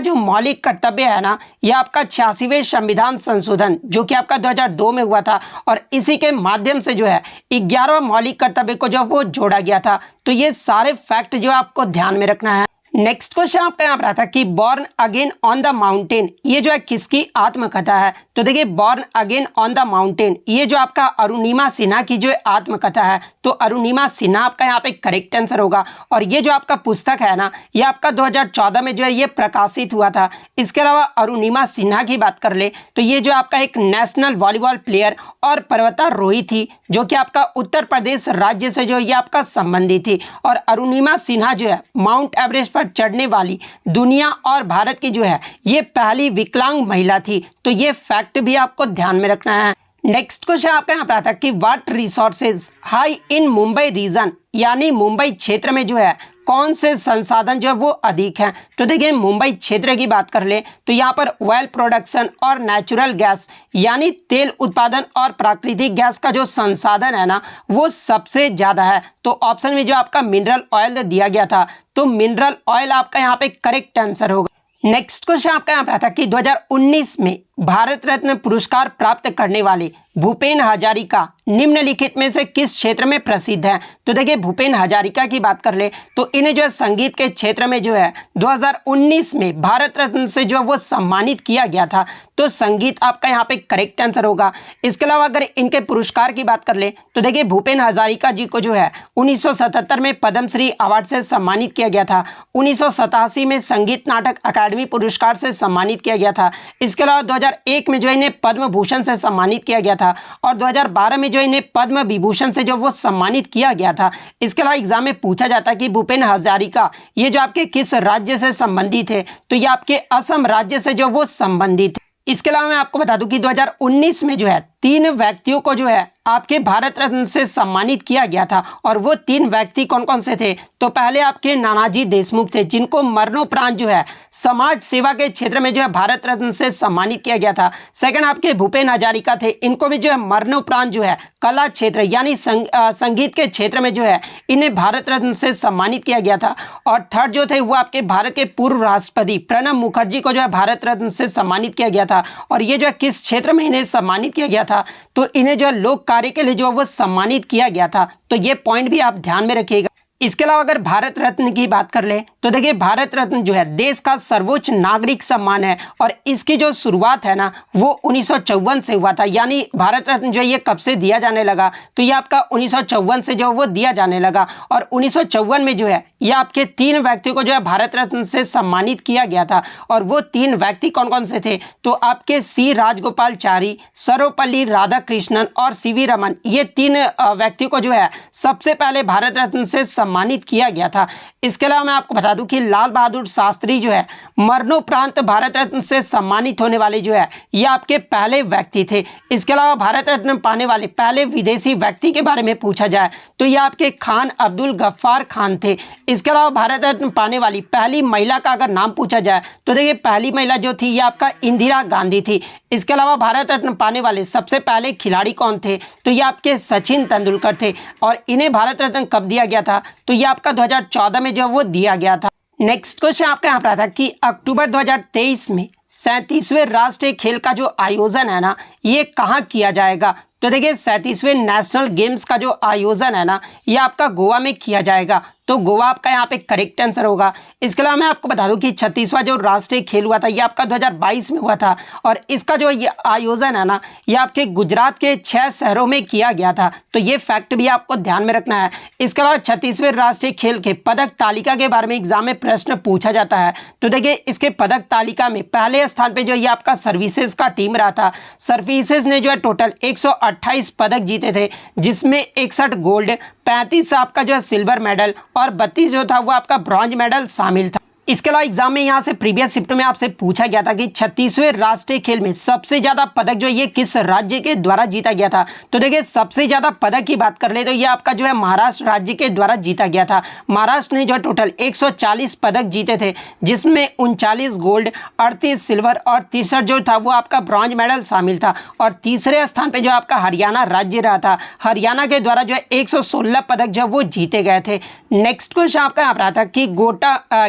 जो मौलिक कर्तव्य है ना, यह आपका 86वें संविधान संशोधन जो कि आपका 2002 में हुआ था, और इसी के माध्यम से जो है 11वां मौलिक कर्तव्य को जो वो जोड़ा गया था। तो ये सारे फैक्ट जो आपको ध्यान में रखना है। नेक्स्ट क्वेश्चन आपका यहाँ पर आता है कि born again on the mountain ये जो है किसकी आत्मकथा है। तो देखिए born again on the mountain ये जो आपका अरुणिमा सिन्हा की जो आत्मकथा है, तो अरुणिमा सिन्हा आपका यहाँ पे करेक्ट आंसर होगा। और ये जो आपका पुस्तक है ना, ये आपका 2014 में जो है ये प्रकाशित हुआ था। इसके अलावा अरुणिमा सिन्हा की बात कर ले तो ये जो आपका एक नेशनल वॉलीबॉल प्लेयर और पर्वतारोही थी जो कि आपका उत्तर प्रदेश राज्य से जो ये आपका संबंधित थी। और अरुणिमा सिन्हा जो है माउंट एवरेस्ट पर चढ़ने वाली दुनिया और भारत की जो है ये पहली विकलांग महिला थी। तो ये फैक्ट भी आपको ध्यान में रखना है। नेक्स्ट क्वेश्चन आपका यहाँ पर आता है कि what resources high in Mumbai region, यानी मुंबई क्षेत्र में जो है कौन से संसाधन जो है वो अधिक हैं। तो देखिए मुंबई क्षेत्र की बात कर ले तो यहाँ पर ऑयल प्रोडक्शन और नेचुरल गैस यानी तेल उत्पादन और प्राकृतिक गैस का जो संसाधन है ना वो सबसे ज़्यादा है। तो ऑप्शन में जो आपका मिनरल ऑयल दिया गया था, तो मिनरल ऑयल आपका यहाँ पे करेक्ट आंसर होगा। नेक्स्ट क्वेश्चन आपका यहाँ पे आता है कि 2019 में भारत रत्न पुरस्कार प्राप्त करने वाले भूपेन हजारिका निम्नलिखित में से किस क्षेत्र में प्रसिद्ध हैं। तो देखिए भूपेन हजारिका की बात कर ले तो इन्हें जो है संगीत के क्षेत्र में जो है 2019 में भारत रत्न से जो है वो सम्मानित किया गया था। तो संगीत आपका यहाँ पे करेक्ट आंसर होगा। इसके अलावा अगर इनके पुरस्कार की बात कर ले तो देखिए भूपेन हजारिका जी को जो है 1977 में पद्मश्री अवार्ड से सम्मानित किया गया था। 1987 में संगीत नाटक अकादमी पुरस्कार से सम्मानित किया गया था। इसके अलावा 2001 में जो इन्हें पद्म भूषण से सम्मानित किया गया था, और 2012 में जो इन्हें पद्म विभूषण से जो वो सम्मानित किया गया था। इसके अलावा एग्जाम में पूछा जाता है कि भूपेन हजारिका ये जो आपके किस राज्य से संबंधित है, तो ये आपके असम राज्य से जो वो संबंधित है। इसके अलावा मैं आपको बता दूं कि 2019 में जो है 3 व्यक्तियों को जो है आपके भारत रत्न से सम्मानित किया गया था, और वो 3 व्यक्ति कौन कौन से थे। तो पहले आपके नानाजी देशमुख थे जिनको मरणोपरांत जो है समाज सेवा के क्षेत्र में जो है भारत रत्न से सम्मानित किया गया था। सेकंड आपके भूपेन हजारिका थे, इनको भी जो है मरणोपरांत जो है कला क्षेत्र यानी संगीत के क्षेत्र में जो है इन्हें भारत रत्न से सम्मानित किया गया था। और थर्ड जो थे वो आपके भारत के पूर्व राष्ट्रपति प्रणब मुखर्जी को जो है भारत रत्न से सम्मानित किया गया था। और ये जो है किस क्षेत्र में इन्हें सम्मानित किया गया था, तो इन्हें जो है लोक कार्य के लिए जो वो सम्मानित किया गया था। तो ये पॉइंट भी आप ध्यान में रखिएगा। इसके अलावा अगर भारत रत्न की बात कर ले तो देखिए भारत रत्न जो है देश का सर्वोच्च नागरिक सम्मान है, और इसकी जो शुरुआत है ना वो 1954 से हुआ था। यानी भारत रत्न जो है ये कब से दिया जाने लगा, तो ये आपका 1954 से जो वो दिया जाने लगा। और 1954 में जो है ये आपके 3 व्यक्तियों को जो है भारत रत्न से सम्मानित किया गया था। और वो 3 व्यक्ति कौन कौन से थे, तो आपके सी राजगोपालचारी, सर्वपल्ली राधाकृष्णन और सीवी रमन, ये 3 व्यक्तियों को जो है सबसे पहले भारत रत्न से सम्मानित किया गया था। इसके अलावा मैं आपको बता दूं कि लाल बहादुर शास्त्री जो है मरणोपरांत भारत रत्न से सम्मानित होने वाले जो है ये आपके पहले व्यक्ति थे। इसके अलावा भारत रत्न पाने वाले पहले विदेशी व्यक्ति के बारे में पूछा जाए तो ये आपके खान अब्दुल गफ्फार खान थे। इसके अलावा भारत रत्न पाने वाली पहली महिला का अगर नाम पूछा जाए तो देखिए पहली महिला जो थी ये आपका इंदिरा गांधी थी। इसके अलावा भारत रत्न पाने वाले सबसे पहले खिलाड़ी कौन थे, तो ये आपके सचिन तेंदुलकर थे। और इन्हें भारत रत्न कब दिया गया था, तो ये आपका 2014 में जो वो दिया गया था। नेक्स्ट क्वेश्चन आपका यहाँ पर आता है कि अक्टूबर 2023 में 37वें राष्ट्रीय खेल का जो आयोजन है ना ये कहाँ किया जाएगा। तो देखिए 37वें नेशनल गेम्स का जो आयोजन है ना ये आपका गोवा में किया जाएगा। तो गोवा आपका यहाँ पे करेक्ट आंसर होगा। इसके अलावा मैं आपको बता दूं कि 36वां जो राष्ट्रीय खेल हुआ था ये आपका 2022 में हुआ था और इसका जो ये आयोजन है ना ये आपके गुजरात के 6 शहरों में किया गया था, तो ये फैक्ट भी आपको ध्यान में रखना है। इसके अलावा 36वें राष्ट्रीय खेल के पदक तालिका के बारे में एग्जाम में प्रश्न पूछा जाता है। तो देखिए इसके पदक तालिका में पहले स्थान पे जो ये आपका सर्विसेज का टीम रहा था। सर्विसेज ने जो है टोटल 128 पदक जीते थे, जिसमें 61 गोल्ड, 35 आपका जो है सिल्वर मेडल और 32 जो था वो आपका ब्रॉन्ज मेडल शामिल था। इसके अलावा एग्जाम में यहाँ से प्रीवियस शिफ्ट में आपसे पूछा गया था कि 36वें राष्ट्रीय खेल में सबसे ज्यादा पदक जो ये किस राज्य के द्वारा जीता गया था। तो देखिए सबसे ज्यादा पदक की बात कर ले तो ये आपका जो है महाराष्ट्र राज्य के द्वारा जीता गया था। महाराष्ट्र ने जो है टोटल 140 पदक जीते थे, जिसमें 39 गोल्ड, 38 सिल्वर और 63 जो था वो आपका ब्रॉन्ज मेडल शामिल था। और तीसरे स्थान पर जो आपका हरियाणा राज्य रहा था, हरियाणा के द्वारा जो है 116 पदक जो वो जीते गए थे। नेक्स्ट क्वेश्चन आपका यहाँ पर रहा था कि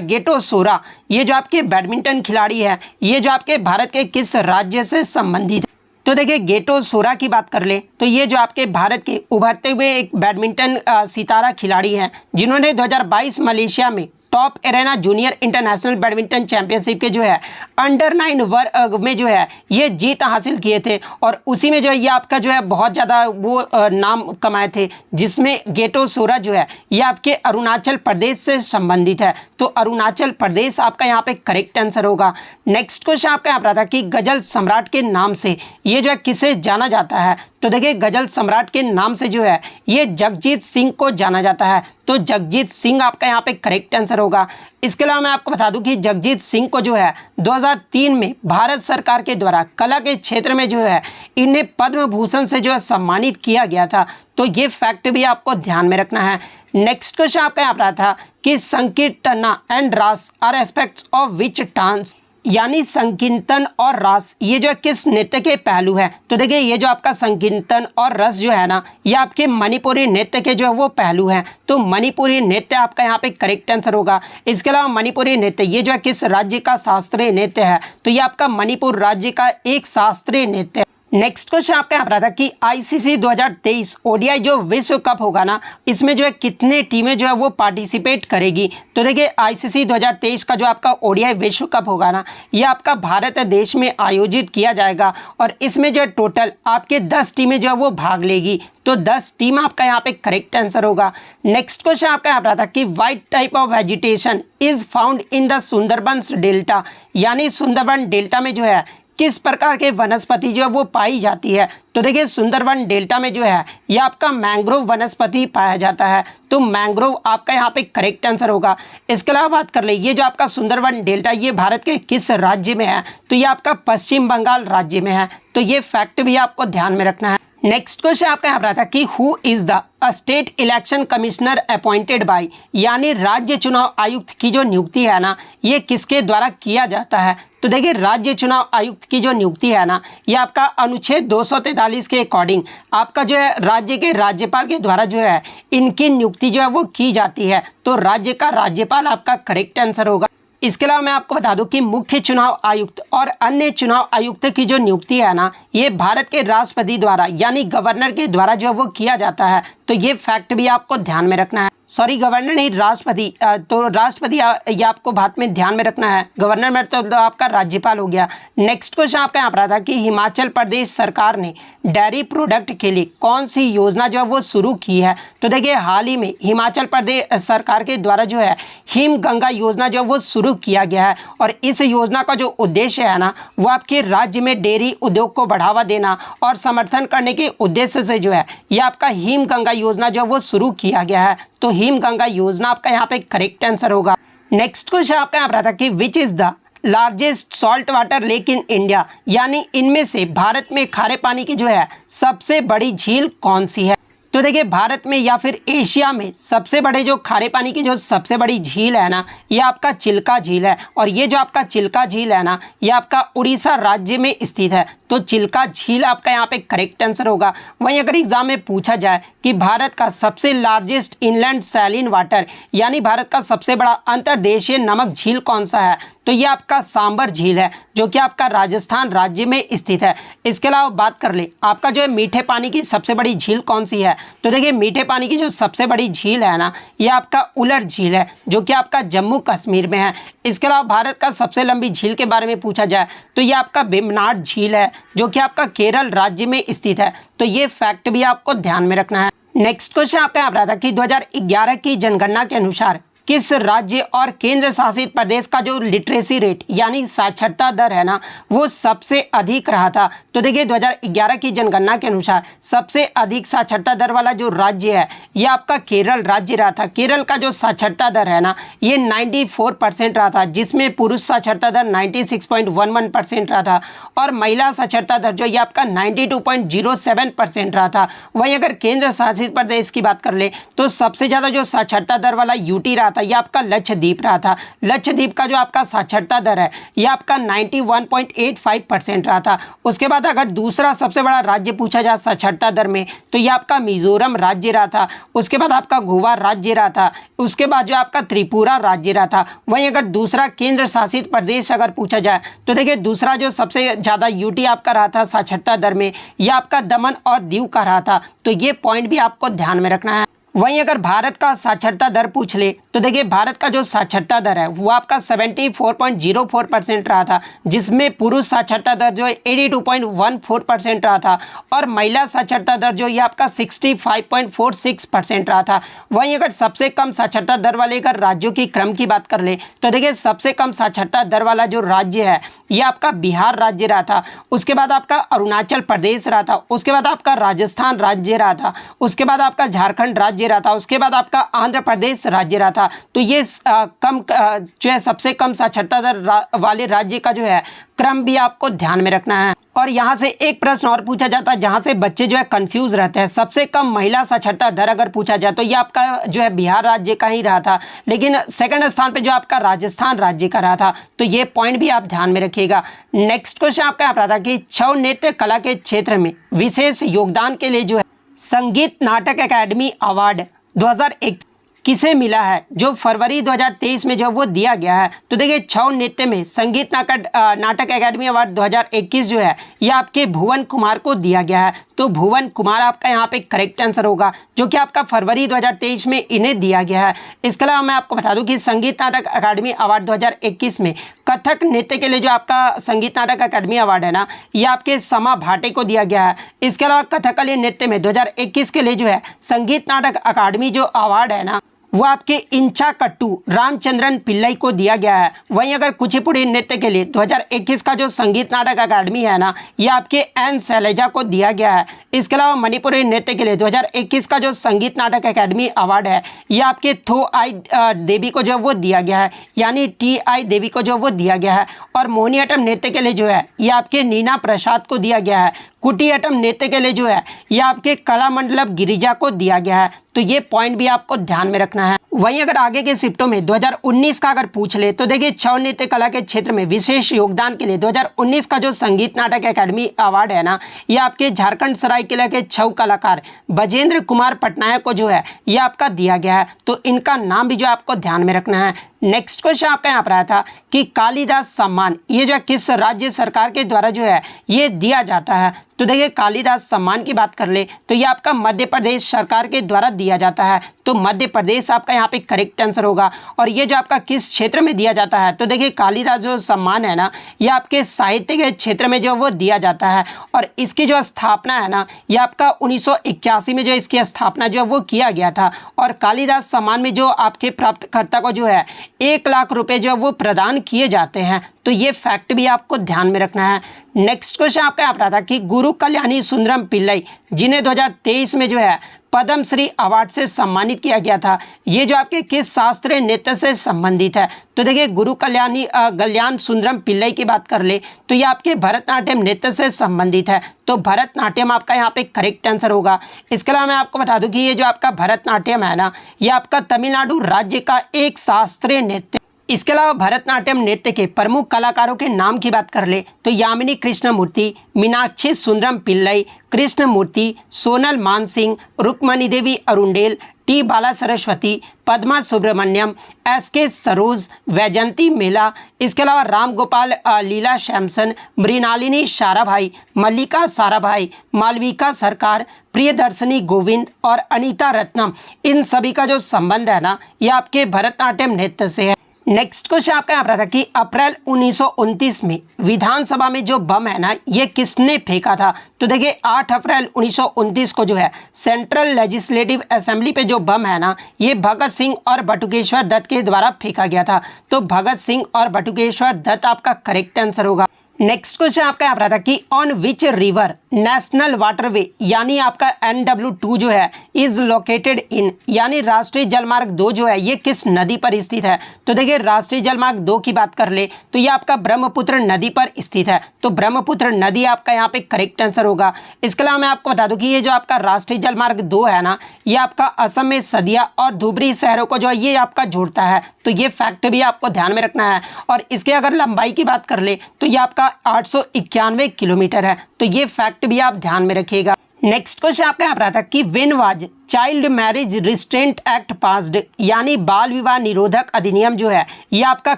गेटो सोरा ये जो आपके बैडमिंटन खिलाड़ी है ये जो आपके भारत के किस राज्य से संबंधित है। तो देखिए गेटो सोरा की बात कर ले तो ये जो आपके भारत के उभरते हुए एक बैडमिंटन सितारा खिलाड़ी हैं, जिन्होंने 2022 मलेशिया में top arena junior international badminton championship के जो है अंडर-9 वर्ग में जो है ये जीत हासिल किए थे और उसी में जो है ये आपका जो है बहुत ज़्यादा वो नाम कमाए थे, जिसमें गेटो सोरा जो है ये आपके अरुणाचल प्रदेश से संबंधित है। तो अरुणाचल प्रदेश आपका यहाँ पे करेक्ट आंसर होगा। नेक्स्ट क्वेश्चन आपका यहाँ पर था कि गजल सम्राट के नाम से ये जो है किसे जाना जाता है। तो देखिए गजल सम्राट के नाम से जो है ये जगजीत सिंह को जाना जाता है। तो जगजीत सिंह आपका यहाँ पे करेक्ट आंसर होगा। इसके अलावा मैं आपको बता दूं कि जगजीत सिंह को जो है 2003 में भारत सरकार के द्वारा कला के क्षेत्र में जो है इन्हें पद्म भूषण से जो है सम्मानित किया गया था। तो ये फैक्ट भी आपको ध्यान में रखना है। नेक्स्ट क्वेश्चन आपका यहाँ पर था कि Sankirtana and Raas are aspects of which dance, यानी संकीर्तन और रास ये जो किस नृत्य के पहलू है। तो देखिए ये जो आपका संकीर्तन और रस जो है ना ये आपके मणिपुरी नृत्य के जो है वो पहलू हैं। तो मणिपुरी नृत्य आपका यहाँ पे करेक्ट आंसर होगा। इसके अलावा मणिपुरी नृत्य ये जो है किस राज्य का शास्त्रीय नृत्य है। तो ये आपका मणिपुर राज्य का एक शास्त्रीय नृत्य है। नेक्स्ट क्वेश्चन आपका यहाँ पर था कि आईसीसी 2023 ओडीआई जो विश्व कप होगा ना इसमें जो है कितने टीमें जो है वो पार्टिसिपेट करेगी। तो देखिए आईसीसी 2023 का जो आपका ओडीआई विश्व कप होगा ना ये आपका भारत देश में आयोजित किया जाएगा और इसमें जो है टोटल आपके 10 टीमें जो है वो भाग लेगी। तो 10 टीम आपका यहाँ पे करेक्ट आंसर होगा। नेक्स्ट क्वेश्चन आपका यहाँ पर था कि white type of vegetation is found in the Sundarbans delta, यानी सुंदरबन डेल्टा में जो है किस प्रकार के वनस्पति जो है वो पाई जाती है। तो देखिए सुंदरबन डेल्टा में जो है ये आपका मैंग्रोव वनस्पति पाया जाता है। तो मैंग्रोव आपका यहाँ पे करेक्ट आंसर होगा। इसके अलावा बात कर ले ये जो आपका सुंदरबन डेल्टा ये भारत के किस राज्य में है। तो ये आपका पश्चिम बंगाल राज्य में है। तो ये फैक्ट भी आपको ध्यान में रखना है। नेक्स्ट क्वेश्चन आपका यहाँ पर था कि who is the state election commissioner appointed by, यानी राज्य चुनाव आयुक्त की जो नियुक्ति है ना ये किसके द्वारा किया जाता है। तो देखिए राज्य चुनाव आयुक्त की जो नियुक्ति है ना ये आपका अनुच्छेद 243 के अकॉर्डिंग आपका जो है राज्य के राज्यपाल के द्वारा जो है इनकी नियुक्ति जो है वो की जाती है। तो राज्य का राज्यपाल आपका करेक्ट आंसर होगा। इसके अलावा मैं आपको बता दूं कि मुख्य चुनाव आयुक्त और अन्य चुनाव आयुक्त की जो नियुक्ति है ना ये भारत के राष्ट्रपति द्वारा यानी गवर्नर के द्वारा जो वो किया जाता है। तो ये फैक्ट भी आपको ध्यान में रखना है। सॉरी गवर्नर नहीं राष्ट्रपति। तो राष्ट्रपति ये आपको बात में ध्यान में रखना है। गवर्नर में तो आपका राज्यपाल हो गया। नेक्स्ट क्वेश्चन आपका यहाँ पर था कि हिमाचल प्रदेश सरकार ने डेयरी प्रोडक्ट के लिए कौन सी योजना जो है वो शुरू की है। तो देखिए हाल ही में हिमाचल प्रदेश सरकार के द्वारा जो है हिम गंगा योजना जो है वो शुरू किया गया है और इस योजना का जो उद्देश्य है ना वो आपके राज्य में डेयरी उद्योग को बढ़ावा देना और समर्थन करने के उद्देश्य से जो है ये आपका हिम गंगा योजना जो है वो शुरू किया गया है। तो हिम गंगा योजना आपका यहाँ पे करेक्ट आंसर होगा। नेक्स्ट क्वेश्चन आपका यहाँ पर था कि which is the largest salt water lake in India, यानी इनमें से भारत में खारे पानी की जो है सबसे बड़ी झील कौन सी है। तो देखिए भारत में या फिर एशिया में सबसे बड़े जो खारे पानी की जो सबसे बड़ी झील है ना ये आपका चिल्का झील है और ये जो आपका चिल्का झील है ना ये आपका उड़ीसा राज्य में स्थित है। तो चिल्का झील आपका यहाँ पे करेक्ट आंसर होगा। वहीं अगर एग्जाम में पूछा जाए कि भारत का सबसे लार्जेस्ट इनलैंड सैलिन वाटर यानी भारत का सबसे बड़ा अंतर्देशीय नमक झील कौन सा है, तो ये आपका सांबर झील है जो कि आपका राजस्थान राज्य में स्थित है। इसके अलावा बात कर ले आपका जो है मीठे पानी की सबसे बड़ी झील कौन सी है, तो देखिए मीठे पानी की जो सबसे बड़ी झील है ना, ये आपका उलर झील है जो कि आपका जम्मू कश्मीर में है। इसके अलावा भारत का सबसे लंबी झील के बारे में पूछा जाए तो ये आपका वेम्बनाड झील है जो कि आपका केरल राज्य में स्थित है। तो ये फैक्ट भी आपको ध्यान में रखना है। नेक्स्ट क्वेश्चन आपका यहाँ पर आता है कि 2011 की जनगणना के अनुसार किस राज्य और केंद्र शासित प्रदेश का जो लिटरेसी रेट यानी साक्षरता दर है ना, वो सबसे अधिक रहा था। तो देखिए 2011 की जनगणना के अनुसार सबसे अधिक साक्षरता दर वाला जो राज्य है ये आपका केरल राज्य रहा था। केरल का जो साक्षरता दर है ना, ये 94% रहा था, जिसमें पुरुष साक्षरता दर 96.11% रहा था और महिला साक्षरता दर जो ये आपका 92.07% रहा था। वहीं अगर केंद्र शासित प्रदेश की बात कर ले तो सबसे ज़्यादा जो साक्षरता दर वाला यूटी रहा था, ये आपका लक्षद्वीप रहा था। लक्षद्वीप का जो आपका साक्षरता दर है ये आपका 91.85% रहा था। उसके बाद अगर दूसरा सबसे बड़ा राज्य पूछा जाए साक्षरता दर में तो ये आपका मिजोरम राज्य रहा था। उसके बाद आपका गोवा राज्य रहा था। उसके बाद जो आपका त्रिपुरा राज्य रहा था। वहीं अगर दूसरा केंद्र शासित प्रदेश अगर पूछा जाए तो देखिए दूसरा जो सबसे ज़्यादा यूटी आपका रहा था साक्षरता दर में, ये आपका दमन और दीव का रहा था। तो ये पॉइंट भी आपको ध्यान में रखना है। वहीं अगर भारत का साक्षरता दर पूछ ले तो देखिए भारत का जो साक्षरता दर है वो आपका 74.04% रहा था, जिसमें पुरुष साक्षरता दर जो है 82.14% रहा था और महिला साक्षरता दर जो ये आपका 65.46% रहा था। वहीं अगर सबसे कम साक्षरता दर वाले अगर राज्यों की क्रम की बात कर ले तो देखिए सबसे कम साक्षरता दर वाला जो राज्य है ये आपका बिहार राज्य रहा था। उसके बाद आपका अरुणाचल प्रदेश रहा था। उसके बाद आपका राजस्थान राज्य रहा था। उसके बाद आपका झारखंड राज्य रहा था। उसके बाद आपका आंध्र प्रदेश राज्य रहा था। तो ये जो है सबसे कम साक्षरता दर वाले राज्य का जो है क्रम भी आपको ध्यान में रखना है। और यहाँ से एक प्रश्न और पूछा जाता है जहाँ से बच्चे जो है कंफ्यूज रहते हैं। सबसे कम महिला साक्षरता दर अगर पूछा जाए तो ये आपका जो है बिहार राज्य का ही रहा था, लेकिन सेकंड स्थान पे जो आपका राजस्थान राज्य का रहा था। तो ये पॉइंट भी आप ध्यान में रखिएगा। नेक्स्ट क्वेश्चन आपका यहाँ पर आता है कि छऊ नृत्य कला के क्षेत्र में विशेष योगदान के लिए जो है संगीत नाटक अकादमी अवार्ड 2001 किसे मिला है, जो फरवरी 2023 में जो वो दिया गया है। तो देखिए छऊ नृत्य में संगीत नाटक अकादमी अवार्ड 2021 जो है ये आपके भुवन कुमार को दिया गया है। तो भुवन कुमार आपका यहाँ पे करेक्ट आंसर होगा, जो कि आपका फरवरी 2023 में इन्हें दिया गया है। इसके अलावा मैं आपको बता दूं कि संगीत नाटक अकादमी अवार्ड 2021 में कथक नृत्य के लिए जो आपका संगीत नाटक अकादमी अवार्ड है ना, ये आपके समा भाटे को दिया गया है। इसके अलावा कथकली नृत्य में 2021 के लिए जो है संगीत नाटक अकादमी जो अवार्ड है ना, वो आपके इंचा कट्टू रामचंद्रन पिल्लई को दिया गया है। वहीं अगर कुचिपुड़ी नृत्य के लिए 2021 का जो संगीत नाटक अकादमी है ना, ये आपके एन शैलजा को दिया गया है। इसके अलावा मणिपुरी नृत्य के लिए 2021 का जो संगीत नाटक अकादमी अवार्ड है ये आपके थो आई देवी को जो वो दिया गया है, यानी टी आई देवी को जो वो दिया गया है। और मोहिनीअट्टम नृत्य के लिए जो है ये आपके नीना प्रसाद को दिया गया है। कुटियाट्टम नृत्य के लिए जो है ये आपके कलामंडलम गिरिजा को दिया गया है। तो ये पॉइंट भी आपको ध्यान में रखना है। वहीं अगर आगे के शिफ्टों में 2019 का अगर पूछ ले तो देखिए छऊ नृत्य कला के क्षेत्र में विशेष योगदान के लिए 2019 का जो संगीत नाटक अकादमी अवार्ड है ना, ये आपके झारखंड सरायकेला के छऊ कलाकार बजेंद्र कुमार पटनायक को जो है ये आपका दिया गया है। तो इनका नाम भी जो आपको ध्यान में रखना है। नेक्स्ट क्वेश्चन आपका यहाँ पर आया था कि कालिदास सम्मान ये जो किस राज्य सरकार के द्वारा जो है ये दिया जाता है। तो देखिए कालिदास सम्मान की बात कर ले तो ये आपका मध्य प्रदेश सरकार के द्वारा दिया जाता है। तो मध्य प्रदेश आपका यहाँ पे करेक्ट आंसर होगा। और ये जो आपका किस क्षेत्र में दिया जाता है, तो देखिए कालिदास जो सम्मान है ना, ये आपके साहित्य के क्षेत्र में जो वो दिया जाता है। और इसकी जो स्थापना है ना, ये आपका 1981 में जो इसकी स्थापना जो वो किया गया था। और कालिदास सम्मान में जो आपके प्राप्तकर्ता को जो है 1 लाख रुपए जो वो प्रदान किए जाते हैं। तो ये फैक्ट भी आपको ध्यान में रखना है। नेक्स्ट क्वेश्चन आपका यहाँ पर आता है कि गुरु कल्याणी सुंदरम पिल्लई जिन्हें 2023 में जो है पद्मश्री अवार्ड से सम्मानित किया गया था, ये जो आपके किस शास्त्रीय नृत्य से संबंधित है। तो देखिए गुरु कल्याण सुंदरम पिल्लई की बात कर ले तो ये आपके भरतनाट्यम नृत्य से संबंधित है। तो भरतनाट्यम आपका यहाँ पे करेक्ट आंसर होगा। इसके अलावा मैं आपको बता दूं कि ये जो आपका भरतनाट्यम है ना, ये आपका तमिलनाडु राज्य का एक शास्त्रीय नृत्य। इसके अलावा भरतनाट्यम नृत्य के प्रमुख कलाकारों के नाम की बात कर ले तो यामिनी कृष्णमूर्ति, मीनाक्षी सुंदरम पिल्लई, कृष्णमूर्ति, सोनल मानसिंह, रुक्मणी देवी अरुंडेल, टी बाला सरस्वती, पद्मा सुब्रमण्यम, एस.के. सरोज, वैजंती मेला, इसके अलावा राम गोपाल लीला शैमसन, मृणालिनी साराभाई, मल्लिका साराभाई, मालविका सरकार, प्रियदर्शनी गोविंद और अनीता रत्नम, इन सभी का जो संबंध है ना ये आपके भरतनाट्यम नृत्य से है। नेक्स्ट क्वेश्चन आपका यहाँ पर था कि अप्रैल 1929 में विधानसभा में जो बम है ना ये किसने फेंका था। तो देखिए 8 अप्रैल 1929 को जो है सेंट्रल लेजिस्लेटिव असेंबली पे जो बम है ना ये भगत सिंह और बटुकेश्वर दत्त के द्वारा फेंका गया था। तो भगत सिंह और बटुकेश्वर दत्त आपका करेक्ट आंसर होगा। नेक्स्ट क्वेश्चन आपका यहाँ पर था कि on which river national waterway यानी आपका NW2 जो है इज लोकेटेड इन, यानी राष्ट्रीय जलमार्ग 2 जो है ये किस नदी पर स्थित है। तो देखिए राष्ट्रीय जलमार्ग 2 की बात कर ले तो ये आपका ब्रह्मपुत्र नदी पर स्थित है। तो ब्रह्मपुत्र नदी आपका यहाँ पे करेक्ट आंसर होगा। इसके अलावा मैं आपको बता दूं कि ये जो आपका राष्ट्रीय जलमार्ग 2 है ना ये आपका असम में सदिया और धुबरी शहरों को जो है ये आपका जोड़ता है। तो ये फैक्ट भी आपको ध्यान में रखना है। और इसके अगर लंबाई की बात कर ले तो ये आपका 891 किलोमीटर है। तो ये फैक्ट भी आप ध्यान में रखिएगा। नेक्स्ट क्वेश्चन आपका यहाँ पर आता है कि when was child marriage restraint act passed, यानी बाल विवाह निरोधक अधिनियम जो है ये आपका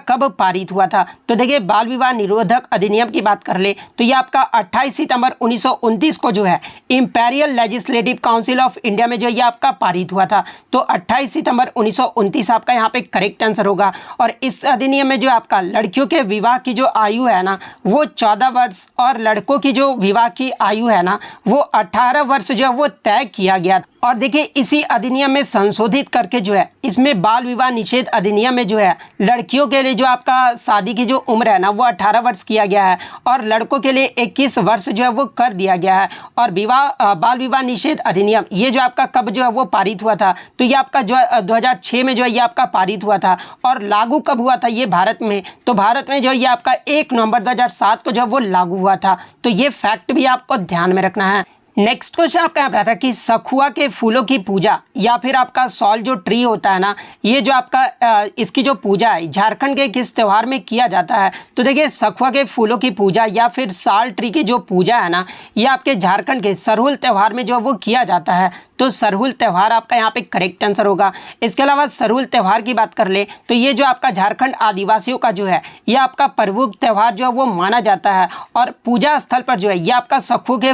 कब पारित हुआ था। तो देखिए बाल विवाह निरोधक अधिनियम की बात कर ले तो ये आपका 28 सितंबर 1929 को जो है imperial legislative council of India में जो ये आपका पारित हुआ था। तो 28 सितंबर 1929 आपका यहाँ पे करेक्ट आंसर होगा। और इस अधिनियम में जो आपका लड़कियों के विवाह की जो आयु है ना वो 14 वर्ष और लड़कों की जो विवाह की आयु है ना वो 18 वर्ष जो है वो तय किया गया। और देखिए इसी अधिनियम में संशोधित करके जो है इसमें बाल विवाह निषेध अधिनियम में जो है लड़कियों के लिए जो आपका शादी की जो उम्र है ना वो 18 वर्ष किया गया है और लड़कों के लिए 21 वर्ष जो है वो कर दिया गया है। और बाल विवाह निषेध अधिनियम ये जो आपका कब जो है वो पारित हुआ था तो ये आपका जो 2006 में जो है ये आपका पारित हुआ था। और लागू कब हुआ था ये भारत में, तो भारत में जो ये आपका 1 नवंबर 2007 को जो है वो लागू हुआ था। तो ये फैक्ट भी आपको ध्यान में रखना है। नेक्स्ट क्वेश्चन आपका यहाँ पर था कि सखुआ के फूलों की पूजा या फिर आपका सॉल जो ट्री होता है ना ये जो आपका इसकी जो पूजा है झारखंड के किस त्यौहार में किया जाता है। तो देखिए सखुआ के फूलों की पूजा या फिर साल ट्री की जो पूजा है ना ये आपके झारखंड के सरहुल त्यौहार में जो वो किया जाता है। तो सरहुल त्यौहार आपका यहाँ पे करेक्ट आंसर होगा। इसके अलावा सरहुल त्यौहार की बात कर ले तो ये जो आपका झारखंड आदिवासियों का जो है ये आपका प्रमुख त्यौहार जो है वो माना जाता है। और पूजा स्थल पर जो है ये आपका सखुआ के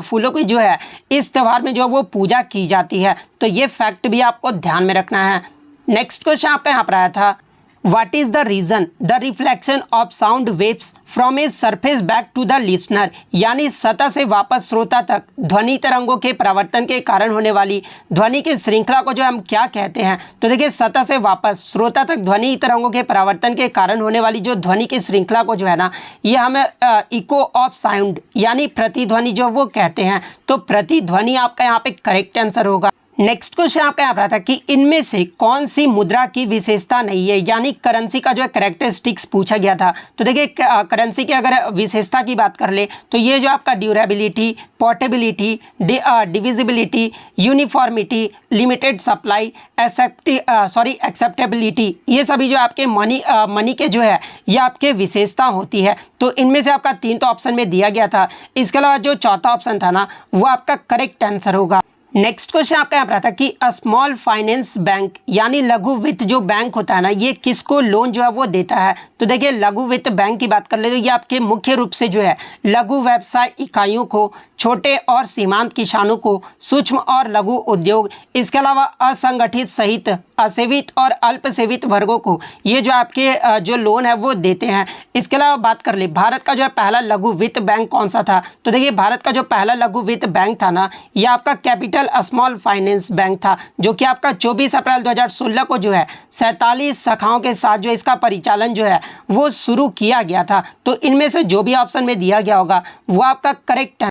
फूलों की जो है इस त्यौहार में जो वो पूजा की जाती है। तो ये फैक्ट भी आपको ध्यान में रखना है। नेक्स्ट क्वेश्चन आपका यहाँ पर आया था What is the reason the reflection of sound waves from a surface back to the listener, यानी सतह से वापस श्रोता तक ध्वनि तरंगों के परावर्तन के कारण होने वाली ध्वनि की श्रृंखला को जो हम क्या कहते हैं। तो देखिए सतह से वापस श्रोता तक ध्वनि तरंगों के परावर्तन के कारण होने वाली जो ध्वनि की श्रृंखला को जो है ना ये हमें इको ऑफ साउंड यानी प्रतिध्वनि जो वो कहते हैं। तो प्रतिध्वनि आपका यहाँ पे करेक्ट आंसर होगा। नेक्स्ट क्वेश्चन आपका यहाँ पर आता है कि इनमें से कौन सी मुद्रा की विशेषता नहीं है, यानी करेंसी का जो है कैरेक्टरिस्टिक्स पूछा गया था। तो देखिए करेंसी की अगर विशेषता की बात कर ले तो ये जो आपका durability, portability, divisibility, uniformity, limited supply, acceptability, ये सभी जो आपके मनी के जो है ये आपके विशेषता होती है। तो इनमें से आपका 3 तो ऑप्शन में दिया गया था। इसके अलावा जो चौथा ऑप्शन था ना वो आपका करेक्ट आंसर होगा। नेक्स्ट क्वेश्चन आपका यहाँ पर आता है कि स्मॉल फाइनेंस बैंक यानी लघु वित्त जो बैंक होता है ना ये किसको लोन जो है वो देता है। तो देखिए लघु वित्त बैंक की बात कर ले तो ये आपके मुख्य रूप से जो है लघु व्यवसाय इकाइयों को, छोटे और सीमांत किसानों को, सूक्ष्म और लघु उद्योग, इसके अलावा असंगठित सहित असेवित और अल्पसेवित वर्गों को ये जो आपके जो लोन है वो देते हैं। इसके अलावा बात कर ले भारत का जो है पहला लघु वित्त बैंक कौन सा था। तो देखिए भारत का जो पहला लघु वित्त बैंक था ना ये आपका कैपिटल स्मॉल फाइनेंस बैंक था जो कि आपका 24 अप्रैल 2016 को जो है 47 शाखाओं के साथ जो इसका परिचालन जो है वो शुरू किया गया था। तो इनमें से जो भी ऑप्शन में दिया गया होगा वो आपका करेक्ट है।